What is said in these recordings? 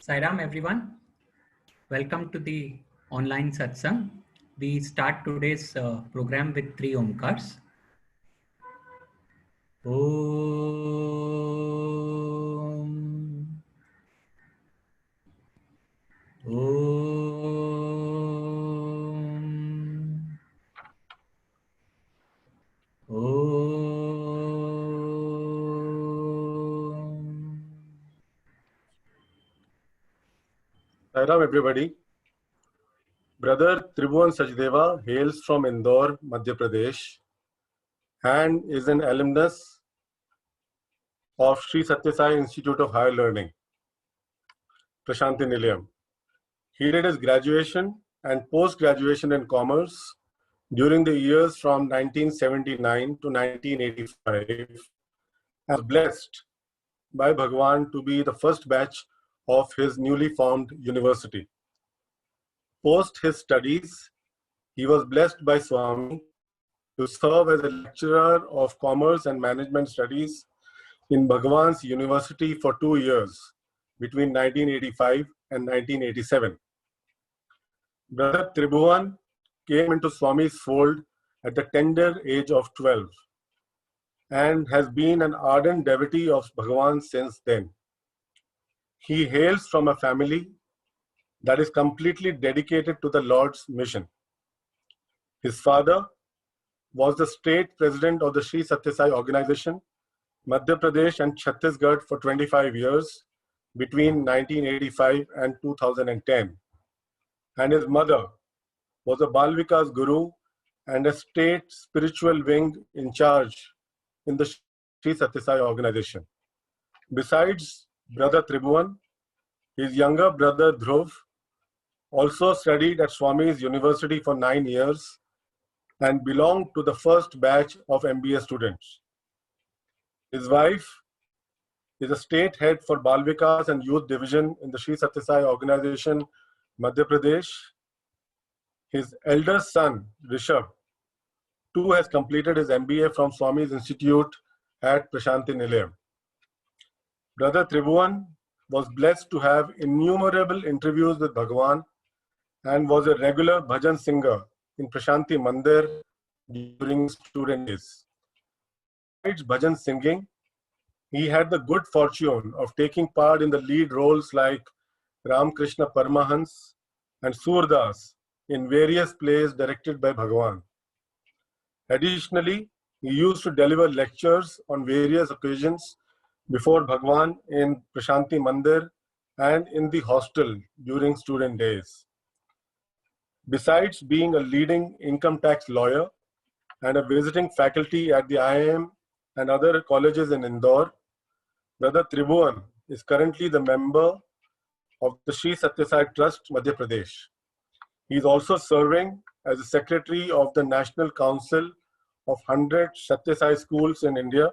Sairam everyone, welcome to the online satsang. We start today's program with three Omkars. Om. Om. Om. Sairam everybody. Brother Tribhuvan Sachdeva hails from Indore, Madhya Pradesh and is an alumnus of Sri Satya Sai Institute of Higher Learning, Prashanti Nilayam. He did his graduation and post-graduation in commerce during the years from 1979 to 1985 and was blessed by Bhagwan to be the first batch of his newly formed university. Post his studies, he was blessed by Swami to serve as a lecturer of commerce and management studies in Bhagwan's University for 2 years between 1985 and 1987. Brother Tribhuvan came into Swami's fold at the tender age of 12 and has been an ardent devotee of Bhagwan since then. He hails from a family that is completely dedicated to the Lord's mission. His father was the state president of the Sri Satya Sai organization, Madhya Pradesh and Chhattisgarh for 25 years between 1985 and 2010. And his mother was a Bal Vikas Guru and a state spiritual wing in charge in the Sri Satya Sai organization. Besides Brother Tribhuvan, his younger brother Dhruv also studied at Swami's University for 9 years and belonged to the first batch of MBA students. His wife is a state head for Bal Vikas and Youth Division in the Sri Satya Sai organization, Madhya Pradesh. His elder son, Rishabh, too has completed his MBA from Swami's Institute at Prashanti Nilayam. Brother Tribhuvan was blessed to have innumerable interviews with Bhagwan and was a regular bhajan singer in Prashanti Mandir during student days. Besides bhajan singing, he had the good fortune of taking part in the lead roles like Ramakrishna Paramahans and Surdas in various plays directed by Bhagwan. Additionally, he used to deliver lectures on various occasions before Bhagwan in Prashanti Mandir and in the hostel during student days. Besides being a leading income tax lawyer and a visiting faculty at the IIM and other colleges in Indore, Brother Tribhuvan is currently the member of the Sri Satya Sai Trust, Madhya Pradesh. He is also serving as the secretary of the National Council of 100 Satya Sai schools in India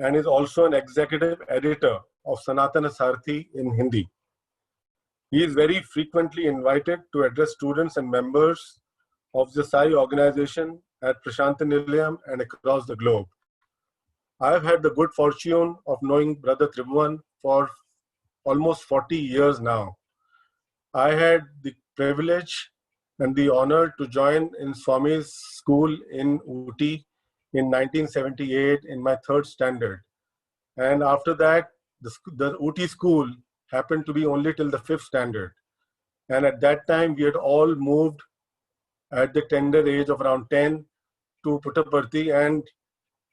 and is also an executive editor of Sanatana Sarthi in Hindi. He is very frequently invited to address students and members of the Sai organization at Prashanti Nilayam and across the globe. I have had the good fortune of knowing Brother Tribhuvan for almost 40 years now. I had the privilege and the honor to join in Swami's school in Ooty in 1978 in my 3rd standard. And after that, the Ooty school happened to be only till the 5th standard. And at that time, we had all moved at the tender age of around 10 to Puttaparthi. And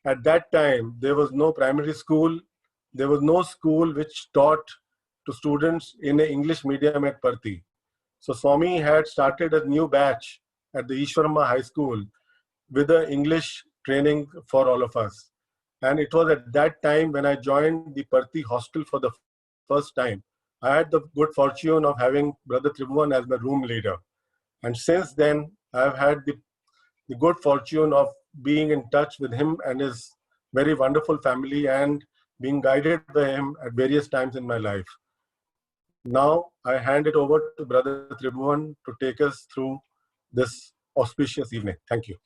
at that time, there was no primary school. There was no school which taught to students in an English medium at Parthi. So Swami had started a new batch at the Ishwarama High School with the English training for all of us. And it was at that time when I joined the Parthi hostel for the first time. I had the good fortune of having Brother Tribhuvan as my room leader. And since then, I've had the good fortune of being in touch with him and his very wonderful family and being guided by him at various times in my life. Now, I hand it over to Brother Tribhuvan to take us through this auspicious evening. Thank you.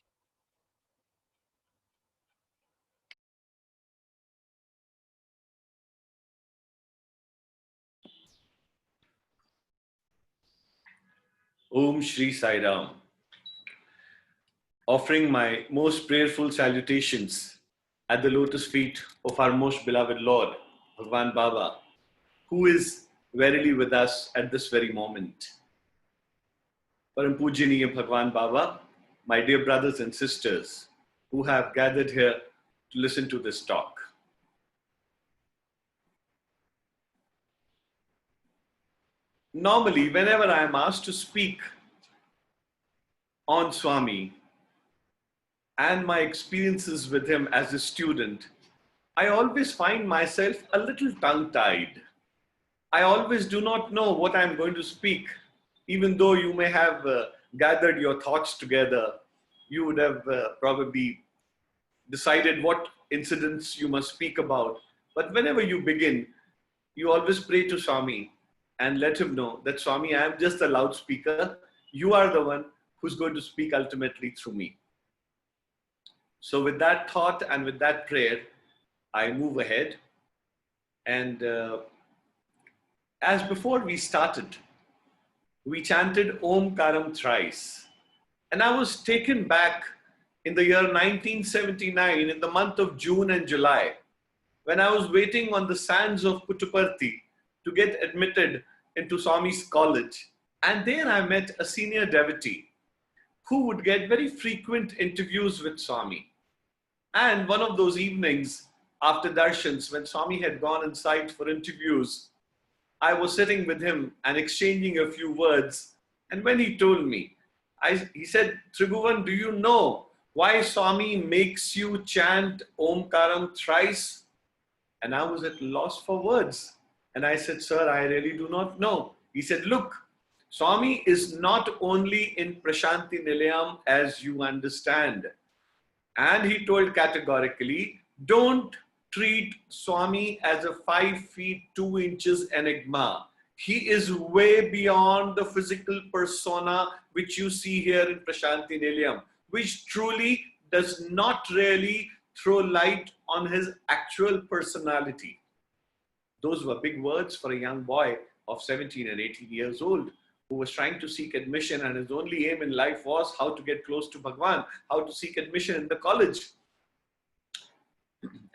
Om Shri Sai Ram. Offering my most prayerful salutations at the lotus feet of our most beloved Lord, Bhagwan Baba, who is verily with us at this very moment. Param Pujaniya Bhagwan Baba, my dear brothers and sisters who have gathered here to listen to this talk. Normally, whenever I am asked to speak on Swami and my experiences with him as a student, I always find myself a little tongue-tied. I always do not know what I'm going to speak. Even though you may have gathered your thoughts together, you would have probably decided what incidents you must speak about. But whenever you begin, you always pray to Swami and let him know that Swami, I am just a loudspeaker. You are the one who's going to speak ultimately through me. So with that thought and with that prayer, I move ahead. And as before we started, we chanted Omkaram thrice. And I was taken back in the year 1979, in the month of June and July, when I was waiting on the sands of Puttaparthi to get admitted into Swami's college. And there I met a senior devotee who would get very frequent interviews with Swami. And one of those evenings after darshans, when Swami had gone inside for interviews, I was sitting with him and exchanging a few words. And when he told me, he said, Tribhuvan, do you know why Swami makes you chant Omkaram thrice? And I was at loss for words. And I said, sir, I really do not know. He said, look, Swami is not only in Prashanti Nilayam as you understand. And he told categorically, don't treat Swami as a 5 feet 2 inches enigma. He is way beyond the physical persona which you see here in Prashanti Nilayam, which truly does not really throw light on his actual personality. Those were big words for a young boy of 17 and 18 years old who was trying to seek admission, and his only aim in life was how to get close to Bhagwan, how to seek admission in the college.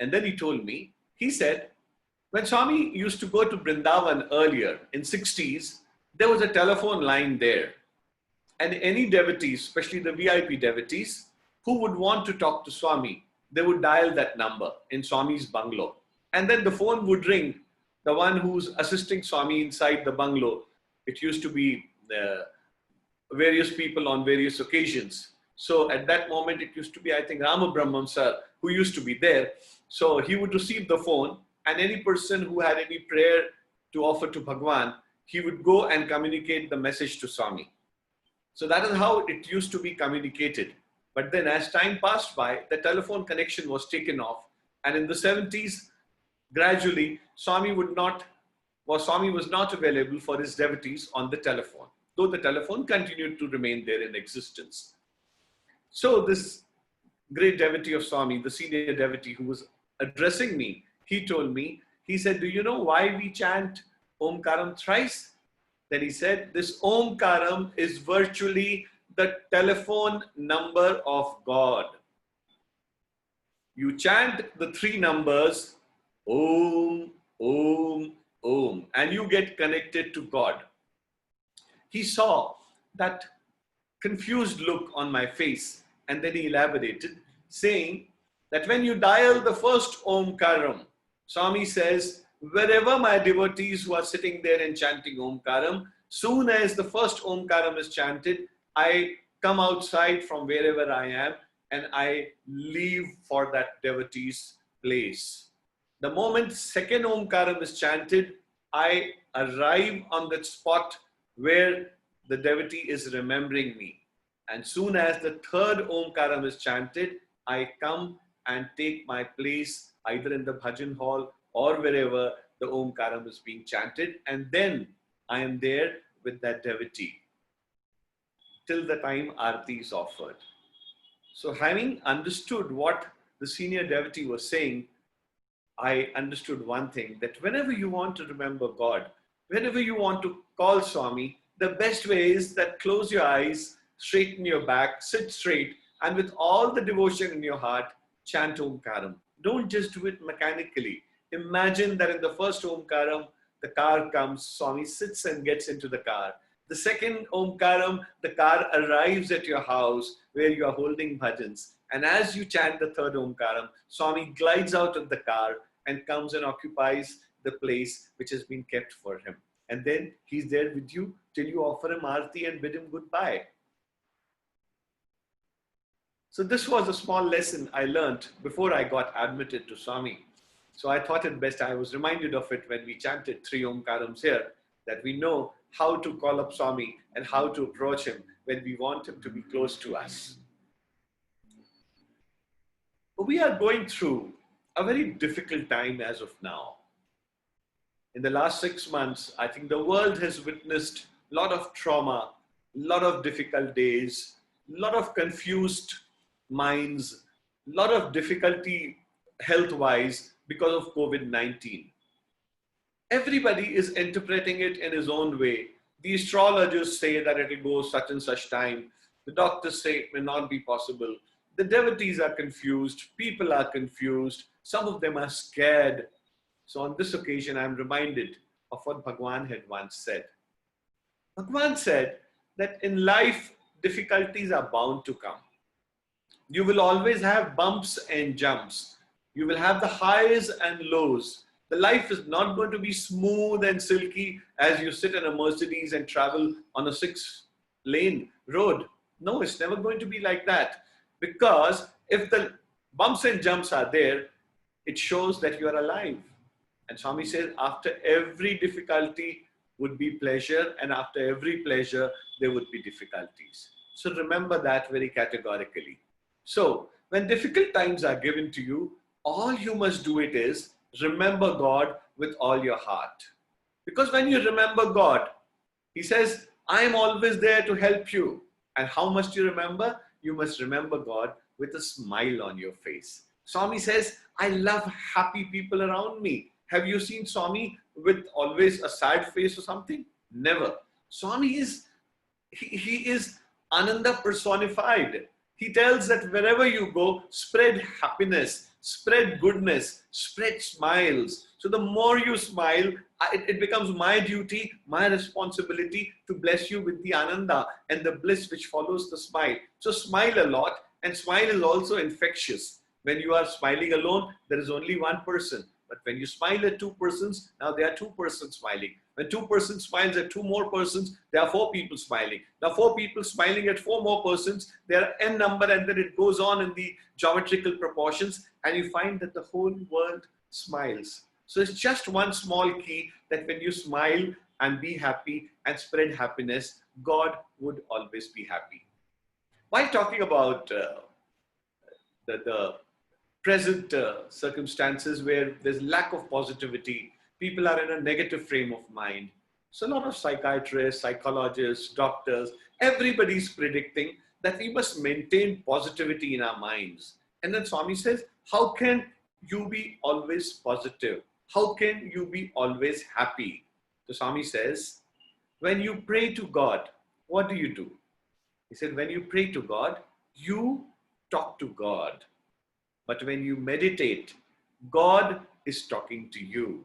And then he told me, he said, when Swami used to go to Vrindavan earlier in 60s, there was a telephone line there. And any devotees, especially the VIP devotees, who would want to talk to Swami, they would dial that number in Swami's bungalow. And then the phone would ring. The one who's assisting Swami inside the bungalow, it used to be various people on various occasions. So at that moment, it used to be, I think, Rama Brahman sir, who used to be there. So he would receive the phone, and any person who had any prayer to offer to Bhagwan, he would go and communicate the message to Swami. So that is how it used to be communicated. But then as time passed by, the telephone connection was taken off. And in the 70s, gradually, Swami was not available for his devotees on the telephone, though the telephone continued to remain there in existence. So this great devotee of Swami, the senior devotee who was addressing me, he told me, he said, do you know why we chant Omkaram thrice? Then he said, this Omkaram is virtually the telephone number of God. You chant the 3 numbers, Om, Om, Om, and you get connected to God. He saw that confused look on my face, and then he elaborated, saying that when you dial the first Omkaram, Swami says, wherever my devotees who are sitting there and chanting Omkaram, soon as the first Omkaram is chanted, I come outside from wherever I am and I leave for that devotee's place. The moment second Omkaram is chanted, I arrive on that spot where the devotee is remembering me. And soon as the third Omkaram is chanted, I come and take my place either in the bhajan hall or wherever the Omkaram is being chanted. And then I am there with that devotee till the time Aarti is offered. So having understood what the senior devotee was saying, I understood one thing, that whenever you want to remember God, whenever you want to call Swami, the best way is that close your eyes, straighten your back, sit straight, and with all the devotion in your heart, chant Omkaram. Don't just do it mechanically. Imagine that in the first Omkaram, the car comes, Swami sits and gets into the car. The second Omkaram, the car arrives at your house where you are holding bhajans. And as you chant the third Omkaram, Swami glides out of the car and comes and occupies the place which has been kept for him. And then he's there with you till you offer him arti and bid him goodbye. So this was a small lesson I learned before I got admitted to Swami. So I thought it best I was reminded of it when we chanted 3 Omkarams here, that we know how to call up Swami and how to approach him when we want him to be close to us. We are going through a very difficult time as of now. In the last 6 months, I think the world has witnessed a lot of trauma, a lot of difficult days, a lot of confused minds, a lot of difficulty health-wise because of COVID-19. Everybody is interpreting it in his own way. The astrologers say that it will go such and such time. The doctors say it may not be possible. The devotees are confused. People are confused. Some of them are scared. So on this occasion, I'm reminded of what Bhagwan had once said. Bhagwan said that in life, difficulties are bound to come. You will always have bumps and jumps. You will have the highs and lows. The life is not going to be smooth and silky as you sit in a Mercedes and travel on a 6-lane road. No, it's never going to be like that. Because if the bumps and jumps are there, it shows that you are alive. And Swami says, after every difficulty would be pleasure, and after every pleasure, there would be difficulties. So remember that very categorically. So when difficult times are given to you, all you must do it is remember God with all your heart. Because when you remember God, He says, I am always there to help you. And how must you remember? You must remember God with a smile on your face. Swami says, I love happy people around me. Have you seen Swami with always a sad face or something? Never. Swami is, he is Ananda personified. He tells that wherever you go, spread happiness, spread goodness, spread smiles. So the more you smile, it becomes my duty, my responsibility to bless you with the Ananda and the bliss which follows the smile. So smile a lot, and smile is also infectious. When you are smiling alone, there is only one person. But when you smile at 2 persons, now there are 2 persons smiling. When 2 persons smiles at 2 more persons, there are 4 people smiling. Now 4 people smiling at 4 more persons, there are n number, and then it goes on in the geometrical proportions, and you find that the whole world smiles. So it's just one small key, that when you smile and be happy and spread happiness, God would always be happy. While talking about the present circumstances where there's lack of positivity, people are in a negative frame of mind. So a lot of psychiatrists, psychologists, doctors, everybody's predicting that we must maintain positivity in our minds. And then Swami says, how can you be always positive? How can you be always happy? So Swami says, when you pray to God, what do? He said, when you pray to God, you talk to God. But when you meditate, God is talking to you.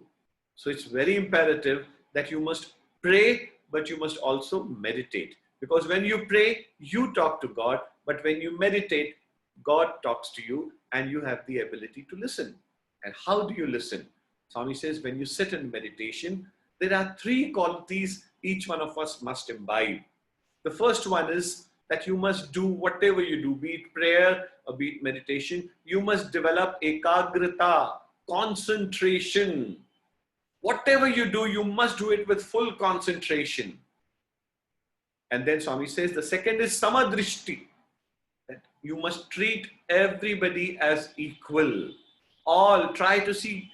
So it's very imperative that you must pray, but you must also meditate. Because when you pray, you talk to God. But when you meditate, God talks to you, and you have the ability to listen. And how do you listen? Swami says, when you sit in meditation, there are 3 qualities each one of us must imbibe. The first one is that you must do whatever you do, be it prayer or be it meditation, you must develop ekagrita, concentration. Whatever you do, you must do it with full concentration. And then Swami says, the second is samadrishti, that you must treat everybody as equal. All try to see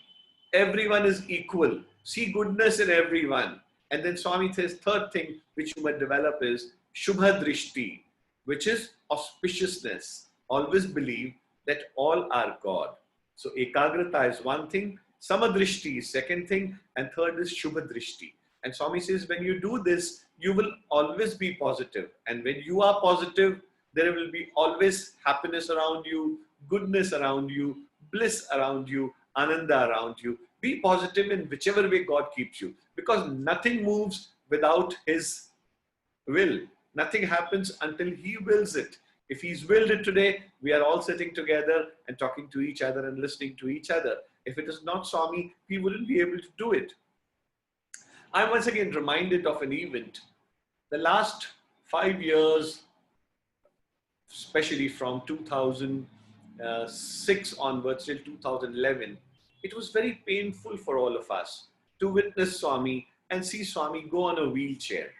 everyone is equal. See goodness in everyone. And then Swami says, third thing which you must develop is shubha drishti, which is auspiciousness. Always believe that all are God. So ekagrita is one thing, samadrishti is second thing, and third is shubha drishti. And Swami says, when you do this, you will always be positive. And when you are positive, there will be always happiness around you, goodness around you, bliss around you, ananda around you. Be positive in whichever way God keeps you, because nothing moves without His will. Nothing happens until He wills it. If He's willed it today, we are all sitting together and talking to each other and listening to each other. If it is not Swami, we wouldn't be able to do it. I'm once again reminded of an event. The last 5 years, especially from 2006 onwards till 2011, it was very painful for all of us to witness Swami and see Swami go on a wheelchair.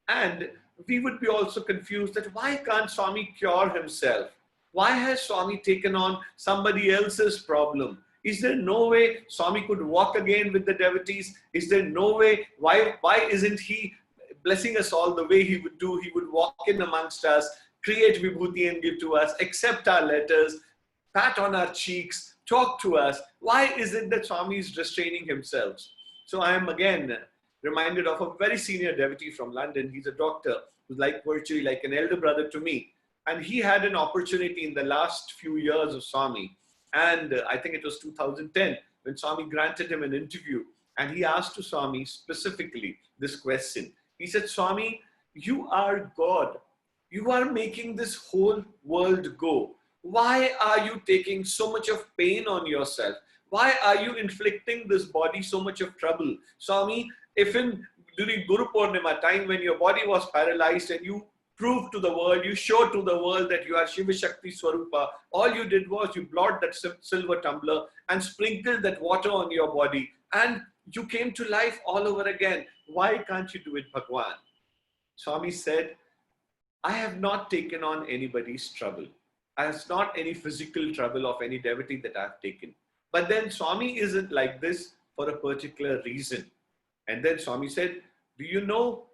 And we would be also confused that why can't Swami cure himself? Why has Swami taken on somebody else's problem? Is there no way Swami could walk again with the devotees? Is there no way? Why isn't He blessing us all the way He would do? He would walk in amongst us, create vibhuti and give to us, accept our letters, pat on our cheeks, talk to us. Why is it that Swami is restraining himself? So I am again reminded of a very senior devotee from London. He's a doctor who's virtually like an elder brother to me. And he had an opportunity in the last few years of Swami. And I think it was 2010 when Swami granted him an interview. And he asked to Swami specifically this question. He said, Swami, you are God. You are making this whole world go. Why are you taking so much of pain on yourself? Why are you inflicting this body so much of trouble? Swami, if during Guru Purnima time when your body was paralyzed and you proved to the world, you showed to the world that you are Shiva Shakti Swarupa, all you did was you brought that silver tumbler and sprinkled that water on your body and you came to life all over again. Why can't you do it, Bhagwan? Swami said, I have not taken on anybody's trouble. I have not any physical trouble of any devotee that I have taken. But then Swami isn't like this for a particular reason. And then Swami said, do you know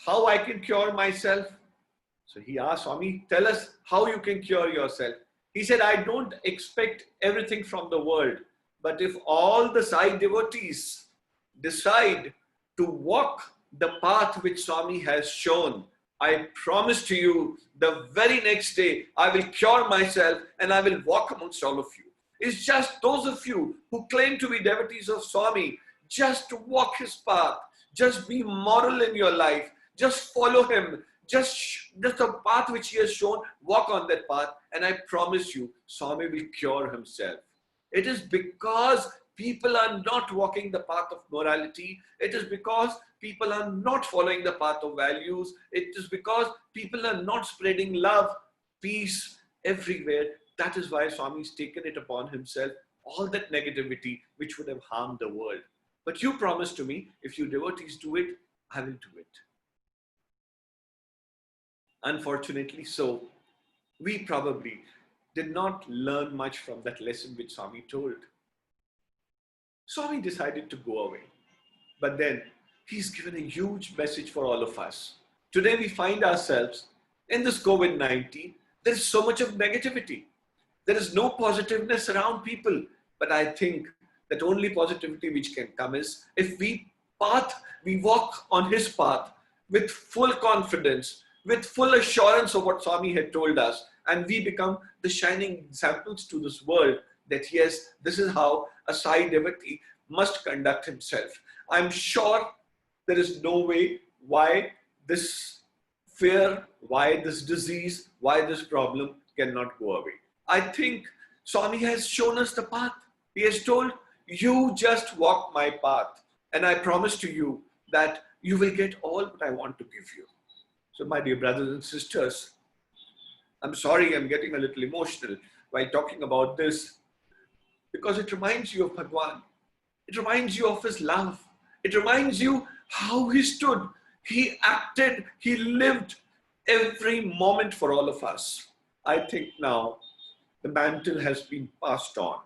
how I can cure myself? So he asked Swami, tell us how you can cure yourself. He said, I don't expect everything from the world. But if all the Sai devotees decide to walk the path which Swami has shown, I promise to you, the very next day, I will cure myself and I will walk amongst all of you. It's just those of you who claim to be devotees of Swami, just walk his path, just be moral in your life, just follow him, just the path which he has shown, walk on that path, and I promise you, Swami will cure himself. It is because people are not walking the path of morality. It is because people are not following the path of values. It is because people are not spreading love, peace everywhere. That is why Swami has taken it upon himself, all that negativity which would have harmed the world. But you promised to me, if you devotees do it, I will do it. Unfortunately so, we probably did not learn much from that lesson which Swami told. Swami decided to go away. But then he's given a huge message for all of us. Today we find ourselves in this COVID-19. There is so much of negativity. There is no positiveness around people. But I think that only positivity which can come is if we walk on his path with full confidence, with full assurance of what Swami had told us, and we become the shining examples to this world that yes, this is how a Sai devotee must conduct himself. I'm sure there is no way why this fear, why this disease, why this problem cannot go away. I think Swami has shown us the path. He has told, you just walk my path, and I promise to you that you will get all what I want to give you. So my dear brothers and sisters, I'm sorry I'm getting a little emotional while talking about this, because it reminds you of Bhagwan. It reminds you of his love. It reminds you how he stood, he acted, he lived every moment for all of us. I think now the mantle has been passed on.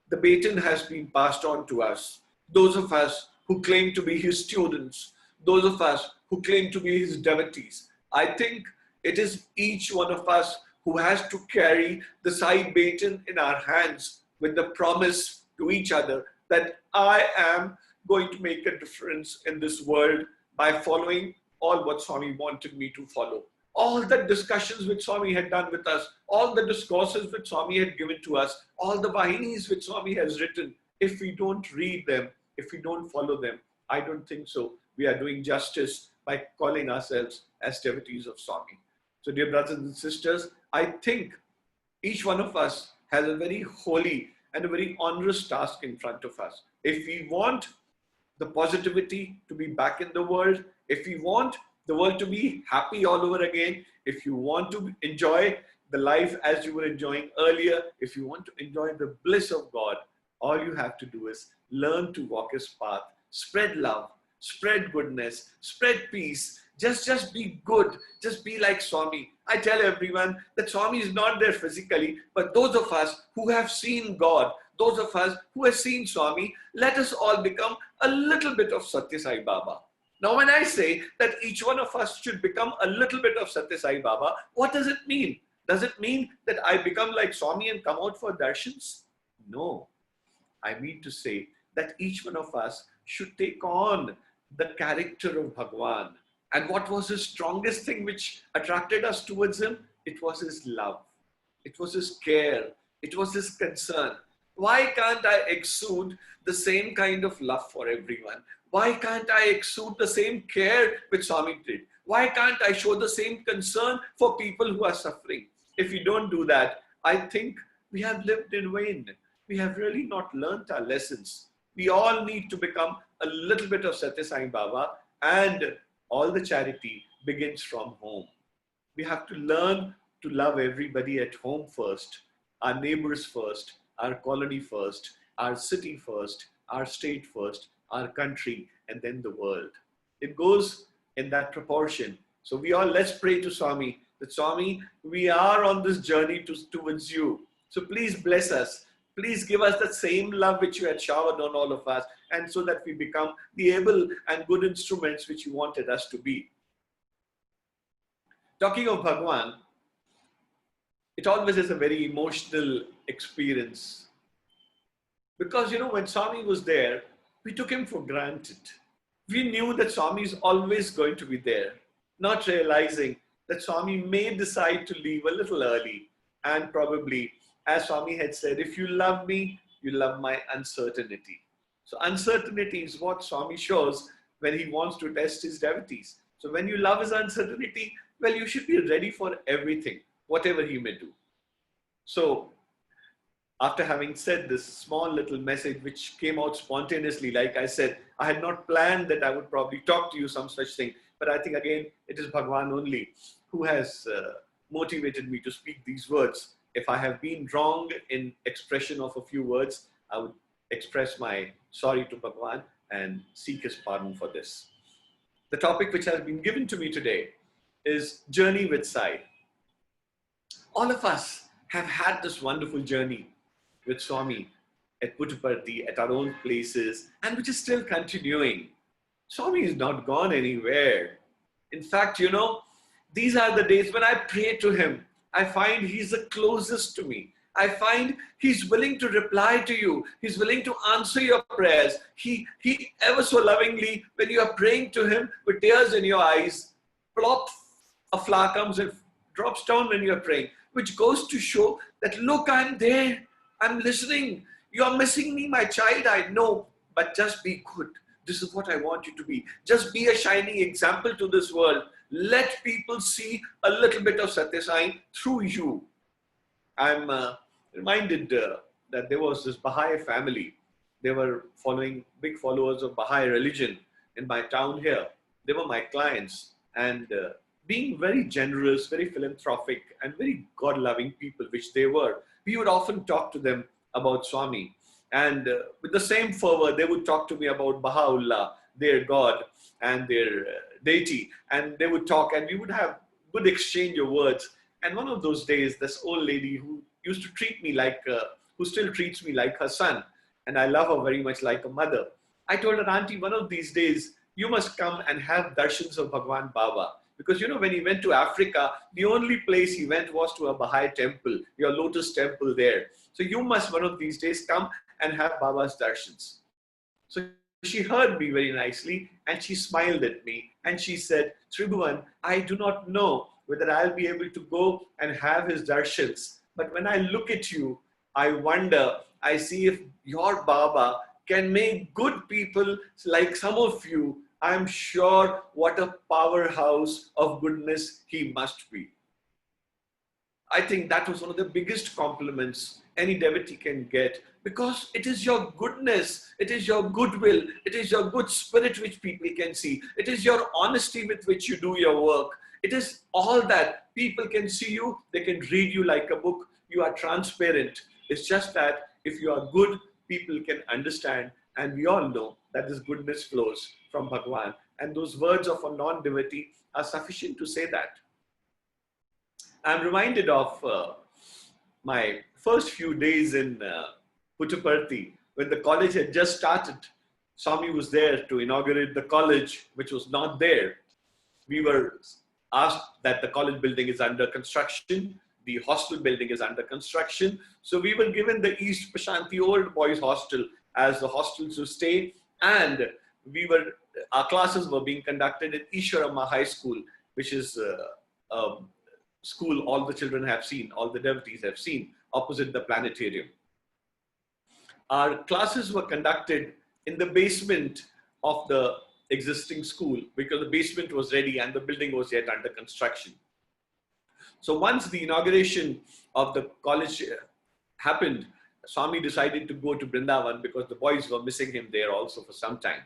The baton has been passed on to us. Those of us who claim to be his students, those of us who claim to be his devotees. I think it is each one of us who has to carry the Sai baton in our hands with the promise to each other that I am going to make a difference in this world by following all what Swami wanted me to follow. All the discussions which Swami had done with us, all the discourses which Swami had given to us, all the Vahinis which Swami has written, if we don't read them, if we don't follow them, I don't think so we are doing justice by calling ourselves as devotees of Swami. So dear brothers and sisters, I think each one of us has a very holy and a very onerous task in front of us. If we want the positivity to be back in the world, if we want the world to be happy all over again, if you want to enjoy the life as you were enjoying earlier, if you want to enjoy the bliss of God, all you have to do is learn to walk His path, spread love, spread goodness, spread peace. Just be good. Just be like Swami. I tell everyone that Swami is not there physically, but those of us who have seen God, those of us who have seen Swami, let us all become a little bit of Satya Sai Baba. Now, when I say that each one of us should become a little bit of Satya Sai Baba, what does it mean? Does it mean that I become like Swami and come out for darshans? No. I mean to say that each one of us should take on the character of Bhagwan. And what was his strongest thing which attracted us towards him? It was his love. It was his care. It was his concern. Why can't I exude the same kind of love for everyone? Why can't I exude the same care which Swami did? Why can't I show the same concern for people who are suffering? If we don't do that, I think we have lived in vain. We have really not learnt our lessons. We all need to become a little bit of Satya Sai Baba, and all the charity begins from home. We have to learn to love everybody at home first, our neighbors first, our colony first, our city first, our state first, our country, and then the world. It goes in that proportion. So we all, let's pray to Swami, that Swami, we are on this journey towards you. So please bless us. Please give us the same love which you had showered on all of us, and so that we become the able and good instruments which you wanted us to be. Talking of Bhagwan, it always is a very emotional experience. Because, when Swami was there, we took him for granted. We knew that Swami is always going to be there, not realizing that Swami may decide to leave a little early. And probably, as Swami had said, if you love me, you love my uncertainty. So uncertainty is what Swami shows when he wants to test his devotees. So when you love his uncertainty, well, you should be ready for everything, whatever he may do. So after having said this small little message, which came out spontaneously, like I said, I had not planned that I would probably talk to you some such thing. But I think, again, it is Bhagwan only who has motivated me to speak these words. If I have been wrong in expression of a few words, I would express my sorry to Bhagwan and seek his pardon for this. The topic which has been given to me today is Journey with Sai. All of us have had this wonderful journey with Swami at Puttaparthi, at our own places, and which is still continuing. Swami is not gone anywhere. In fact, these are the days when I pray to him. I find he's the closest to me. I find he's willing to reply to you. He's willing to answer your prayers. He ever so lovingly, when you are praying to him with tears in your eyes, plop, a flower comes and drops down when you are praying, which goes to show that, look, I'm there. I'm listening. You're missing me, my child, I know, but just be good. This is what I want you to be. Just be a shining example to this world. Let people see a little bit of Satya Sai through you. I'm reminded that there was this Baha'i family. They were big followers of Baha'i religion in my town here. They were my clients, and being very generous, very philanthropic, and very God-loving people, which they were, we would often talk to them about Swami. And with the same fervor, they would talk to me about Baha'u'llah, their God and their deity. And they would talk, and we would have good exchange of words. And one of those days, this old lady who used to treat me like, who still treats me like her son, and I love her very much like a mother. I told her, Auntie, one of these days, you must come and have darshans of Bhagwan Baba. Because, when he went to Africa, the only place he went was to a Baha'i temple, your lotus temple there. So you must one of these days come and have Baba's darshans. So She heard me very nicely and she smiled at me and she said, Tribhuvan, I do not know whether I'll be able to go and have his darshans. But when I look at you, I wonder, I see if your Baba can make good people like some of you. I'm sure what a powerhouse of goodness he must be. I think that was one of the biggest compliments any devotee can get, because it is your goodness, it is your goodwill, it is your good spirit which people can see, it is your honesty with which you do your work. It is all that. People can see you, they can read you like a book, you are transparent. It's just that if you are good, people can understand, and we all know that this goodness flows from Bhagwan. And those words of a non-devotee are sufficient to say that. I'm reminded of my first few days in Puttaparthi, when the college had just started. Swami was there to inaugurate the college, which was not there. We were asked that the college building is under construction, the hostel building is under construction. So we were given the East Pashanti Old Boys Hostel as the hostel to stay, and our classes were being conducted at Ishwarama High School, which is school all the children have seen, all the devotees have seen, opposite the planetarium. Our classes were conducted in the basement of the existing school, because the basement was ready and the building was yet under construction. So once the inauguration of the college happened, Swami decided to go to Vrindavan because the boys were missing him there also for some time.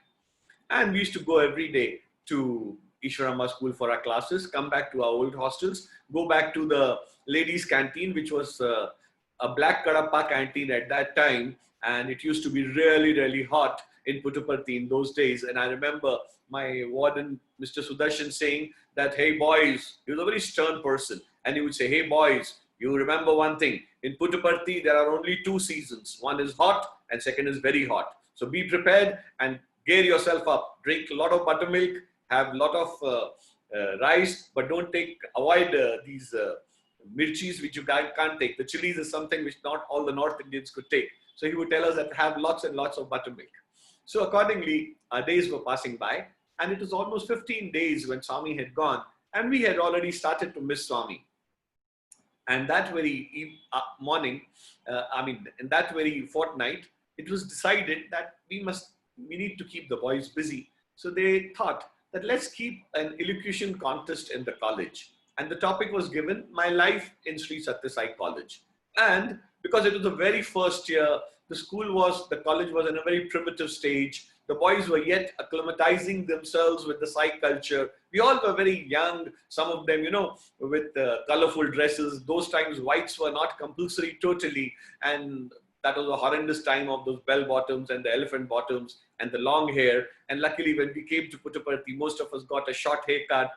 And we used to go every day to Ishwarama school for our classes, come back to our old hostels, go back to the ladies' canteen, which was a black kadapa canteen at that time. And it used to be really, really hot in Puttaparthi in those days. And I remember my warden, Mr. Sudarshan, saying that, hey boys, he was a very stern person. And he would say, hey boys, you remember one thing, in Puttaparthi, there are only two seasons. One is hot and second is very hot. So be prepared and gear yourself up. Drink a lot of buttermilk, have a lot of rice, but avoid these mirchis which you can't take. The chilies is something which not all the North Indians could take. So he would tell us that have lots and lots of buttermilk. So accordingly, our days were passing by, and it was almost 15 days when Swami had gone, and we had already started to miss Swami. And that very morning, in that very fortnight, it was decided that we need to keep the boys busy. So they thought that let's keep an elocution contest in the college. And the topic was given, My Life in Sri Sathya Sai College. And because it was the very first year, the college was in a very primitive stage. The boys were yet acclimatizing themselves with the Sai culture. We all were very young, some of them, with colorful dresses. Those times, whites were not compulsory totally. And that was a horrendous time of those bell bottoms and the elephant bottoms and the long hair. And luckily, when we came to Puttaparthi, most of us got a short haircut.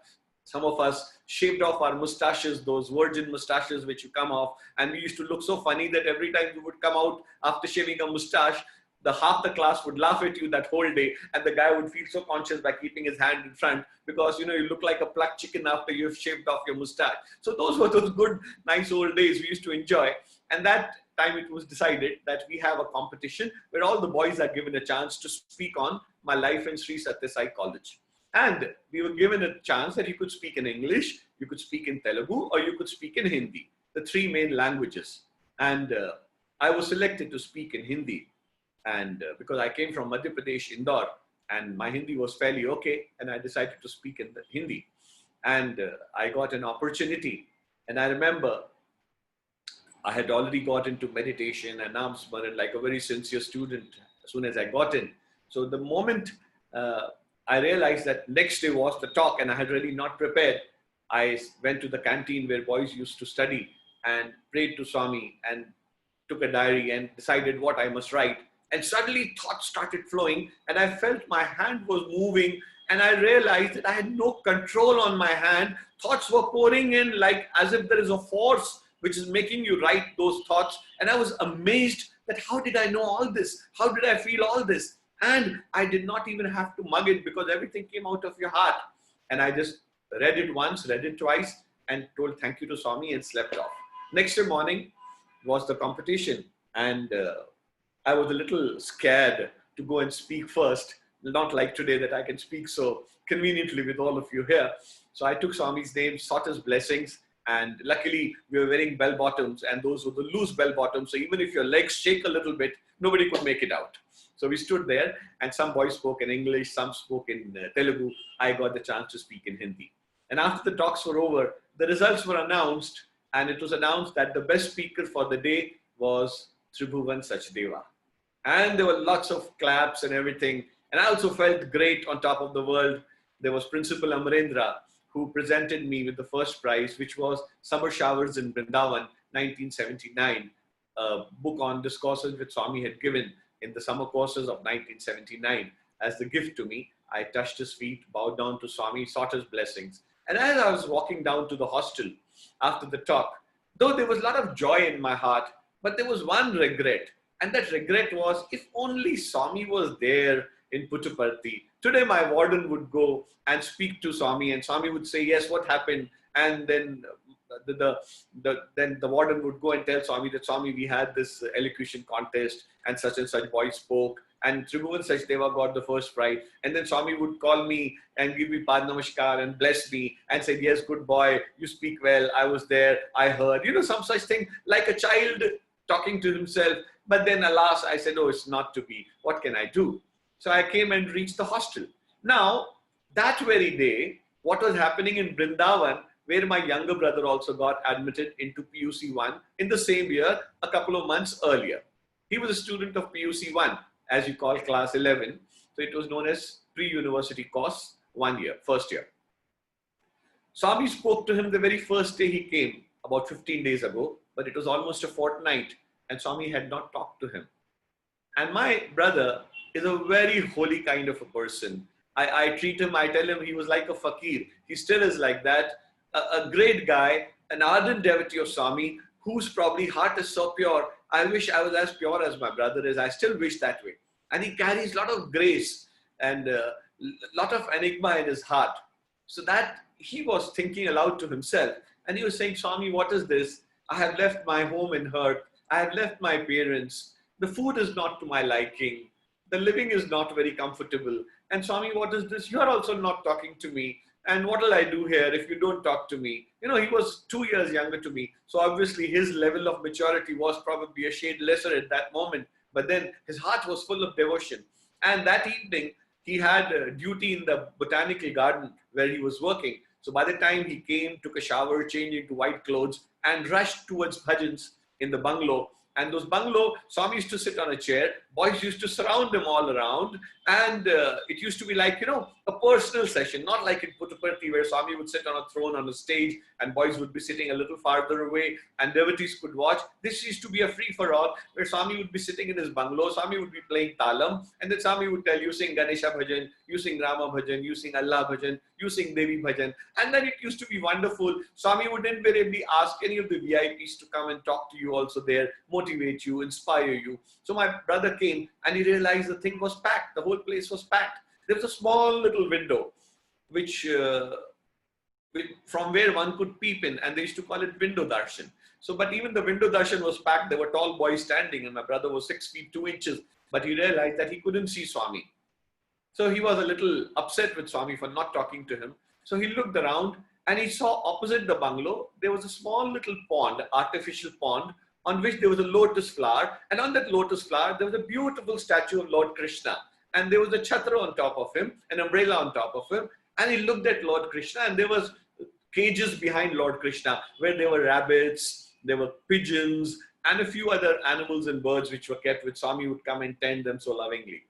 Some of us shaved off our mustaches, those virgin mustaches which you come off. And we used to look so funny that every time we would come out after shaving a mustache, half the class would laugh at you that whole day. And the guy would feel so conscious by keeping his hand in front because, you look like a plucked chicken after you've shaved off your mustache. So those were those good, nice old days we used to enjoy. And that time it was decided that we have a competition where all the boys are given a chance to speak on My Life in Sri Sathya Sai College. And we were given a chance that you could speak in English, you could speak in Telugu, or you could speak in Hindi, the three main languages. And I was selected to speak in Hindi. And because I came from Madhya Pradesh, Indore, and my Hindi was fairly okay, and I decided to speak in Hindi. And I got an opportunity. And I remember I had already got into meditation and Nam Smaran like a very sincere student as soon as I got in. So the moment I realized that next day was the talk and I had really not prepared, I went to the canteen where boys used to study and prayed to Swami and took a diary and decided what I must write. And suddenly thoughts started flowing and I felt my hand was moving and I realized that I had no control on my hand. Thoughts were pouring in like as if there is a force which is making you write those thoughts. And I was amazed that how did I know all this? How did I feel all this? And I did not even have to mug it because everything came out of your heart. And I just read it once, read it twice and told thank you to Swami and slept off. Next morning was the competition and I was a little scared to go and speak first not like today that I can speak so conveniently with all of you here. So I took Swami's name, sought his blessings, and luckily we were wearing bell bottoms, and those were the loose bell bottoms. So even if your legs shake a little bit, nobody could make it out. So we stood there, and some boys spoke in English, some spoke in Telugu. I got the chance to speak in Hindi. And after the talks were over, the results were announced, and it was announced that the best speaker for the day was Tribhuvan Sachdeva. And there were lots of claps and everything. And I also felt great on top of the world. There was Principal Amarendra, who presented me with the first prize, which was Summer Showers in Vrindavan, 1979, a book on discourses which Swami had given in the summer courses of 1979 as the gift to me. I touched his feet, bowed down to Swami, sought his blessings. And as I was walking down to the hostel after the talk, though there was a lot of joy in my heart, but there was one regret. And that regret was, if only Swami was there in Puttaparthi. Today my warden would go and speak to Swami, and Swami would say, yes, what happened? And then then the warden would go and tell Swami that, Swami, we had this elocution contest and such boy spoke, and Tribhuvan Sachdeva got the first prize. And then Swami would call me and give me Pad Namaskar and bless me and say, yes, good boy, you speak well, I was there, I heard. You know, some such thing, like a child talking to himself. But then alas, I said, oh, it's not to be. What can I do? So I came and reached the hostel. Now, that very day, what was happening in Vrindavan, where my younger brother also got admitted into PUC 1 in the same year, a couple of months earlier. He was a student of PUC 1, as you call class 11. So it was known as pre-university course, 1 year, first year. Swami spoke to him the very first day he came, about 15 days ago, but it was almost a fortnight, and Swami had not talked to him. And my brother is a very holy kind of a person. I treat him, I tell him he was like a fakir. He still is like that. A great guy, an ardent devotee of Swami, whose probably heart is so pure. I wish I was as pure as my brother is. I still wish that way. And he carries a lot of grace and a lot of enigma in his heart. So that he was thinking aloud to himself. And he was saying, Swami, what is this? I have left my home in hurt. I have left my parents. The food is not to my liking. The living is not very comfortable. And Swami, what is this? You are also not talking to me. And what will I do here if you don't talk to me? You know, he was 2 years younger to me. So obviously his level of maturity was probably a shade lesser at that moment. But then his heart was full of devotion. And that evening, he had a duty in the botanical garden where he was working. So by the time he came, took a shower, changed into white clothes, and rushed towards bhajans in the bungalow. And those bungalow, Swami used to sit on a chair, boys used to surround him all around, and it used to be like, you know, a personal session, not like in Puttaparthi where Swami would sit on a throne on a stage and boys would be sitting a little farther away and devotees could watch. This used to be a free-for-all where Swami would be sitting in his bungalow, Swami would be playing talam, and then Swami would tell you sing Ganesha bhajan, you sing Rama bhajan, you sing Allah bhajan, you sing Devi bhajan, and then it used to be wonderful. Swami would invariably ask any of the VIPs to come and talk to you also there, motivate you, inspire you. So my brother came and he realized the thing was packed, the whole place was packed. There was a small little window which from where one could peep in, and they used to call it window darshan. So, but even the window darshan was packed. There were tall boys standing and my brother was 6 feet 2 inches, but he realized that he couldn't see Swami. So he was a little upset with Swami for not talking to him. So he looked around and he saw opposite the bungalow, there was a small little pond, artificial pond, on which there was a lotus flower. And on that lotus flower, there was a beautiful statue of Lord Krishna. And there was a chhatra on top of him, an umbrella on top of him. And he looked at Lord Krishna, and there was cages behind Lord Krishna where there were rabbits, there were pigeons, and a few other animals and birds which were kept, which Swami would come and tend them so lovingly.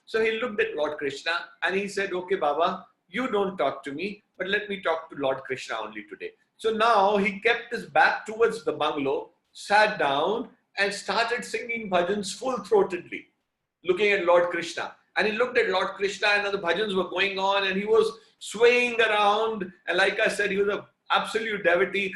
So he looked at Lord Krishna and he said, okay, Baba, you don't talk to me, but let me talk to Lord Krishna only today. So now he kept his back towards the bungalow, sat down and started singing bhajans full-throatedly, looking at Lord Krishna. And he looked at Lord Krishna and the bhajans were going on and he was swaying around. And like I said, he was an absolute devotee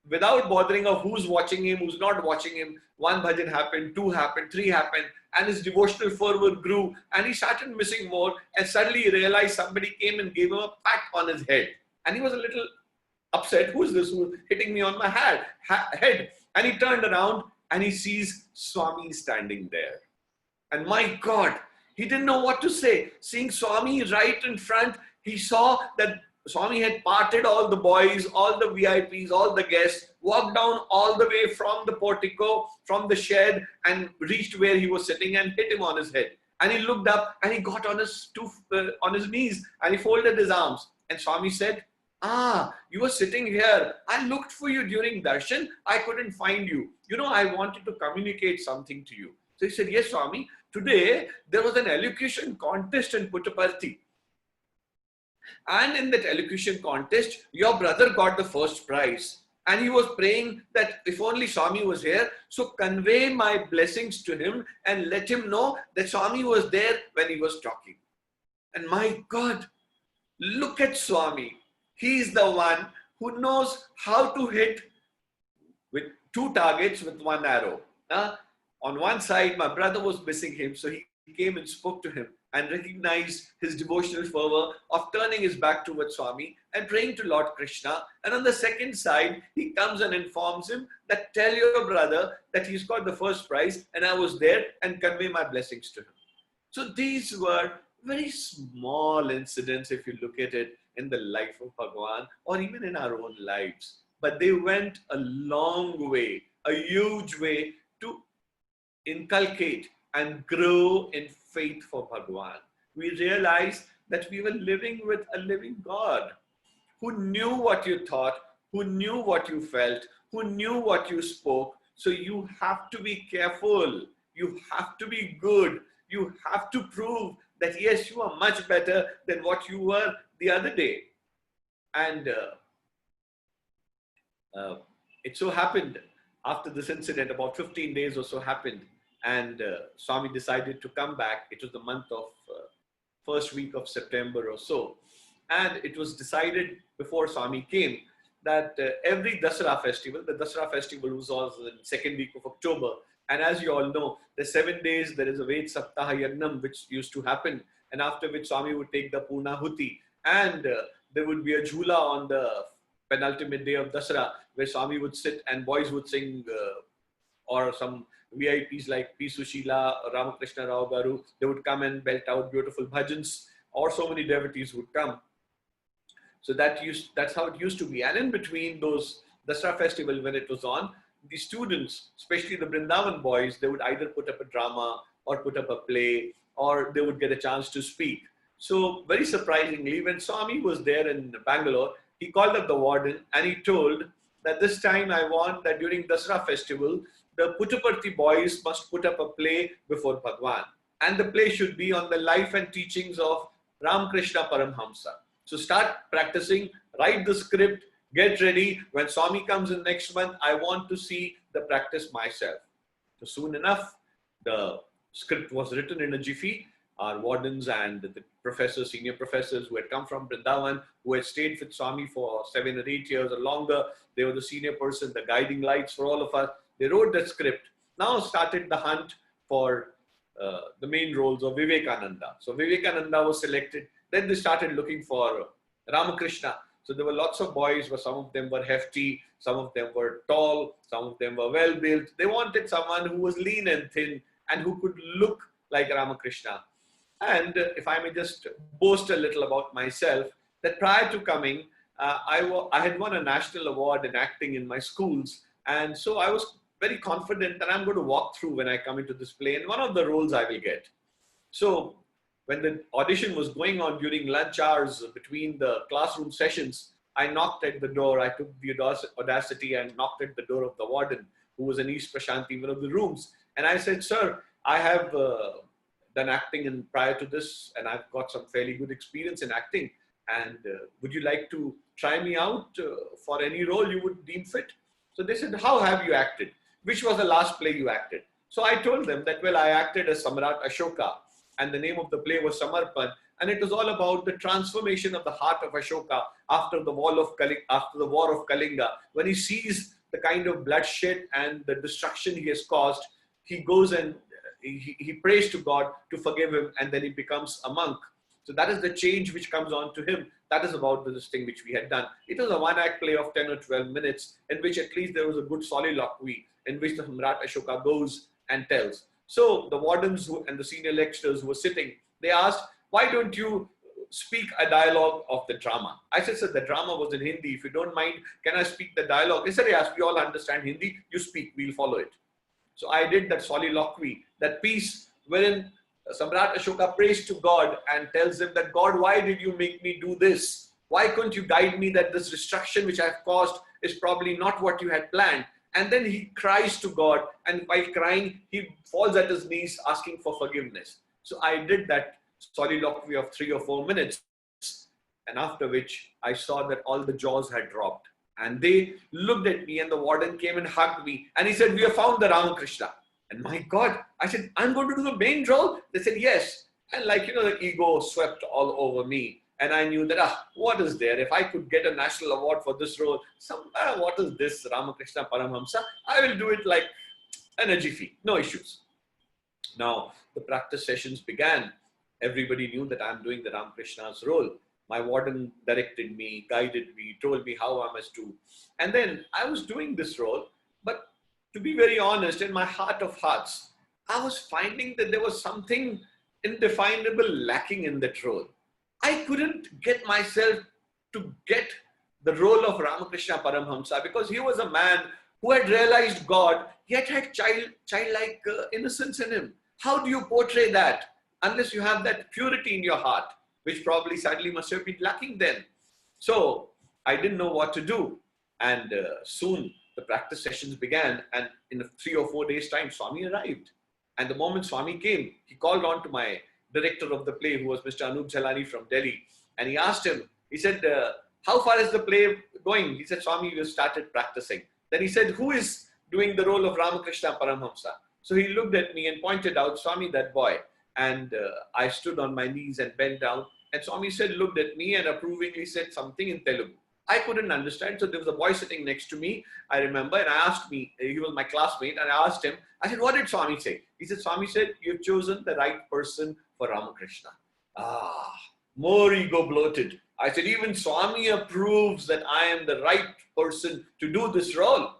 without bothering of who's watching him, who's not watching him. One bhajan happened, 2 happened, 3 happened, and his devotional fervor grew and he started missing more. And suddenly he realized somebody came and gave him a pat on his head. And he was a little upset. Who's this who's hitting me on my head? And he turned around and he sees Swami standing there. And my God, He didn't know what to say. Seeing Swami right in front, he saw that Swami had parted all the boys, all the VIPs, all the guests, walked down all the way from the portico, from the shed, and reached where he was sitting and hit him on his head. And he looked up and he got on his knees and he folded his arms. And Swami said, "Ah, you were sitting here. I looked for you during darshan. I couldn't find you. You know, I wanted to communicate something to you." So he said, "Yes, Swami. Today there was an elocution contest in Puttaparthi. And in that elocution contest, your brother got the first prize. And he was praying that if only Swami was here, so convey my blessings to him and let him know that Swami was there when he was talking." And my God, look at Swami. He is the one who knows how to hit with two targets with one arrow. On one side, my brother was missing him, so he came and spoke to him and recognized his devotional fervor of turning his back towards Swami and praying to Lord Krishna. And on the second side, he comes and informs him that tell your brother that he's got the first prize and I was there, and convey my blessings to him. So these were very small incidents if you look at it in the life of Bhagwan or even in our own lives. But they went a long way, a huge way to inculcate and grow in faith for Bhagwan. We realized that we were living with a living God who knew what you thought, who knew what you felt, who knew what you spoke. So you have to be careful. You have to be good. You have to prove that yes, you are much better than what you were the other day. And it so happened after this incident, about 15 days or so happened, and Swami decided to come back. It was the month of first week of September or so. And it was decided before Swami came that every Dasara festival, the Dasara festival was also in the second week of October. And as you all know, the 7 days there is a Ved Saptaha Yagnam which used to happen, and after which Swami would take the Purnahuti, and there would be a Jhula on the penultimate day of Dasara where Swami would sit and boys would sing, or some VIPs like P. Sushila, Ramakrishna Rao Garu, they would come and belt out beautiful bhajans, or so many devotees would come. So that's how it used to be. And in between those Dasara festival, when it was on, the students, especially the Vrindavan boys, they would either put up a drama or put up a play, or they would get a chance to speak. So very surprisingly, when Swami was there in Bangalore, he called up the warden and he told that this time I want that during Dasara festival, the Puttaparthi boys must put up a play before Bhagwan. And the play should be on the life and teachings of Ramakrishna Paramhamsa. So start practicing, write the script, get ready. When Swami comes in next month, I want to see the practice myself. So soon enough, the script was written in a jiffy. Our wardens and the professors, senior professors who had come from Vrindavan, who had stayed with Swami for 7 or 8 years or longer, they were the senior person, the guiding lights for all of us. They wrote the script. Now started the hunt for the main roles of Vivekananda. So Vivekananda was selected. Then they started looking for Ramakrishna. So there were lots of boys, but some of them were hefty, some of them were tall, some of them were well built. They wanted someone who was lean and thin and who could look like Ramakrishna. And if I may just boast a little about myself, that prior to coming, I had won a national award in acting in my schools. And so I was very confident that I'm going to walk through when I come into this play, and one of the roles I will get. So when the audition was going on during lunch hours between the classroom sessions, I knocked at the door. I took the audacity and knocked at the door of the warden, who was in East Prashanti, one of the rooms. And I said, "Sir, I have done acting prior to this, and I've got some fairly good experience in acting. And would you like to try me out for any role you would deem fit?" So they said, "How have you acted? Which was the last play you acted?" So I told them that, well, I acted as Samrat Ashoka, and the name of the play was Samarpan, and it was all about the transformation of the heart of Ashoka after the war of Kalinga. When he sees the kind of bloodshed and the destruction he has caused, he goes and he prays to God to forgive him, and then he becomes a monk. So that is the change which comes on to him. That is about this thing which we had done. It was a one-act play of 10 or 12 minutes, in which at least there was a good soliloquy, in which the Samrat Ashoka goes and tells. So the wardens and the senior lecturers who were sitting, they asked, why don't you speak a dialogue of the drama? I said, sir, the drama was in Hindi. If you don't mind, can I speak the dialogue? They said, yes, we all understand Hindi. You speak, we'll follow it. So I did that soliloquy, that piece wherein Samrat Ashoka prays to God and tells him that, God, why did you make me do this? Why couldn't you guide me that this destruction which I've caused is probably not what you had planned? And then he cries to God, and while crying, he falls at his knees asking for forgiveness. So I did that soliloquy of 3 or 4 minutes, and after which I saw that all the jaws had dropped. And they looked at me, and the warden came and hugged me, and he said, we have found the Ramakrishna. And my God, I said, I'm going to do the main role? They said, yes. And like, the ego swept all over me. And I knew that, what is there? If I could get a national award for this role, what is this Ramakrishna Paramhamsa? I will do it like energy fee, no issues. Now, the practice sessions began. Everybody knew that I'm doing the Ramakrishna's role. My warden directed me, guided me, told me how I must do. And then I was doing this role, but to be very honest, in my heart of hearts, I was finding that there was something indefinable lacking in that role. I couldn't get myself to get the role of Ramakrishna Paramhamsa because he was a man who had realized God, yet had childlike innocence in him. How do you portray that unless you have that purity in your heart, which probably sadly must have been lacking then? So I didn't know what to do. And soon the practice sessions began, and in 3 or 4 days' time, Swami arrived. And the moment Swami came, he called on to my director of the play, who was Mr. Anup Jhalani from Delhi. And he asked him, he said, how far is the play going? He said, Swami, we started practicing. Then he said, who is doing the role of Ramakrishna Paramhamsa? So he looked at me and pointed out, Swami, that boy. And I stood on my knees and bent down. And Swami looked at me and approvingly said something in Telugu. I couldn't understand. So there was a boy sitting next to me, I remember, and I asked me, he was my classmate, and I asked him, I said, what did Swami say? He said, Swami said, you've chosen the right person for Ramakrishna. More ego bloated. I said, even Swami approves that I am the right person to do this role.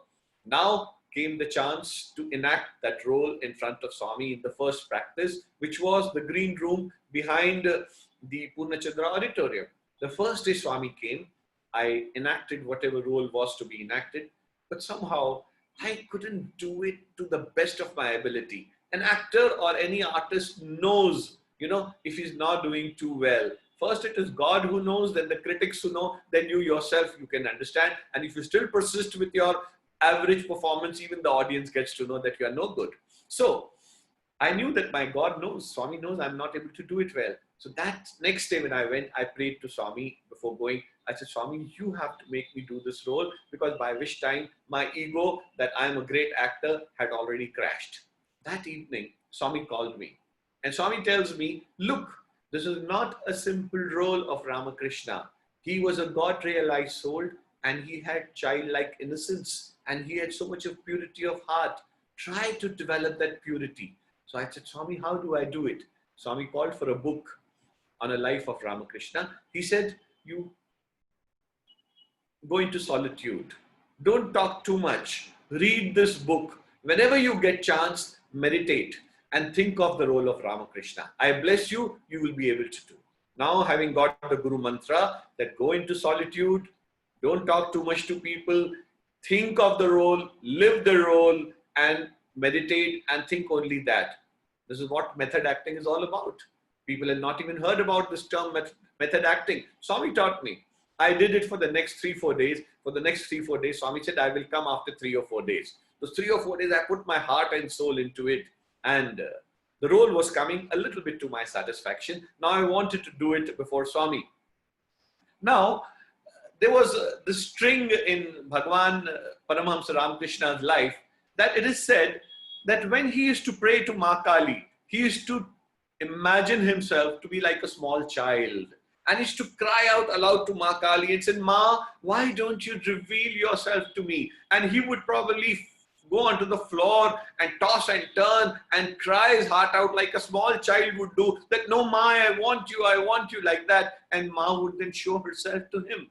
Now came the chance to enact that role in front of Swami in the first practice, which was the green room behind the Purnachandra auditorium. The first day Swami came, I enacted whatever role was to be enacted, but somehow I couldn't do it to the best of my ability. An actor or any artist knows, if he's not doing too well. First, it is God who knows, then the critics who know, then you yourself, you can understand. And if you still persist with your average performance, even the audience gets to know that you are no good. So I knew that my God knows, Swami knows I'm not able to do it well. So that next day when I went, I prayed to Swami before going. I said, Swami, you have to make me do this role, because by which time my ego that I'm a great actor had already crashed. That evening, Swami called me. And Swami tells me, look, this is not a simple role of Ramakrishna. He was a God-realized soul, and he had childlike innocence, and he had so much of purity of heart. Try to develop that purity. So I said, Swami, how do I do it? Swami called for a book on a life of Ramakrishna. He said, you go into solitude. Don't talk too much. Read this book. Whenever you get chance, meditate and think of the role of Ramakrishna. I bless you, you will be able to do. Now, having got the Guru Mantra, that go into solitude, don't talk too much to people, think of the role, live the role, and meditate and think only that. This is what method acting is all about. People have not even heard about this term method acting. Swami taught me. I did it for the next 3-4 days. For the next 3-4 days, Swami said, I will come after 3 or 4 days. Those 3 or 4 days, I put my heart and soul into it. And the role was coming a little bit to my satisfaction. Now I wanted to do it before Swami. Now, there was this string in Bhagavan Paramahamsa Ramakrishna's life that it is said that when he used to pray to Ma Kali, he used to imagine himself to be like a small child. And he used to cry out aloud to Ma Kali and said, Ma, why don't you reveal yourself to me? And he would probably go onto the floor and toss and turn and cry his heart out like a small child would do, that no, Ma, I want you, like that. And Ma would then show herself to him.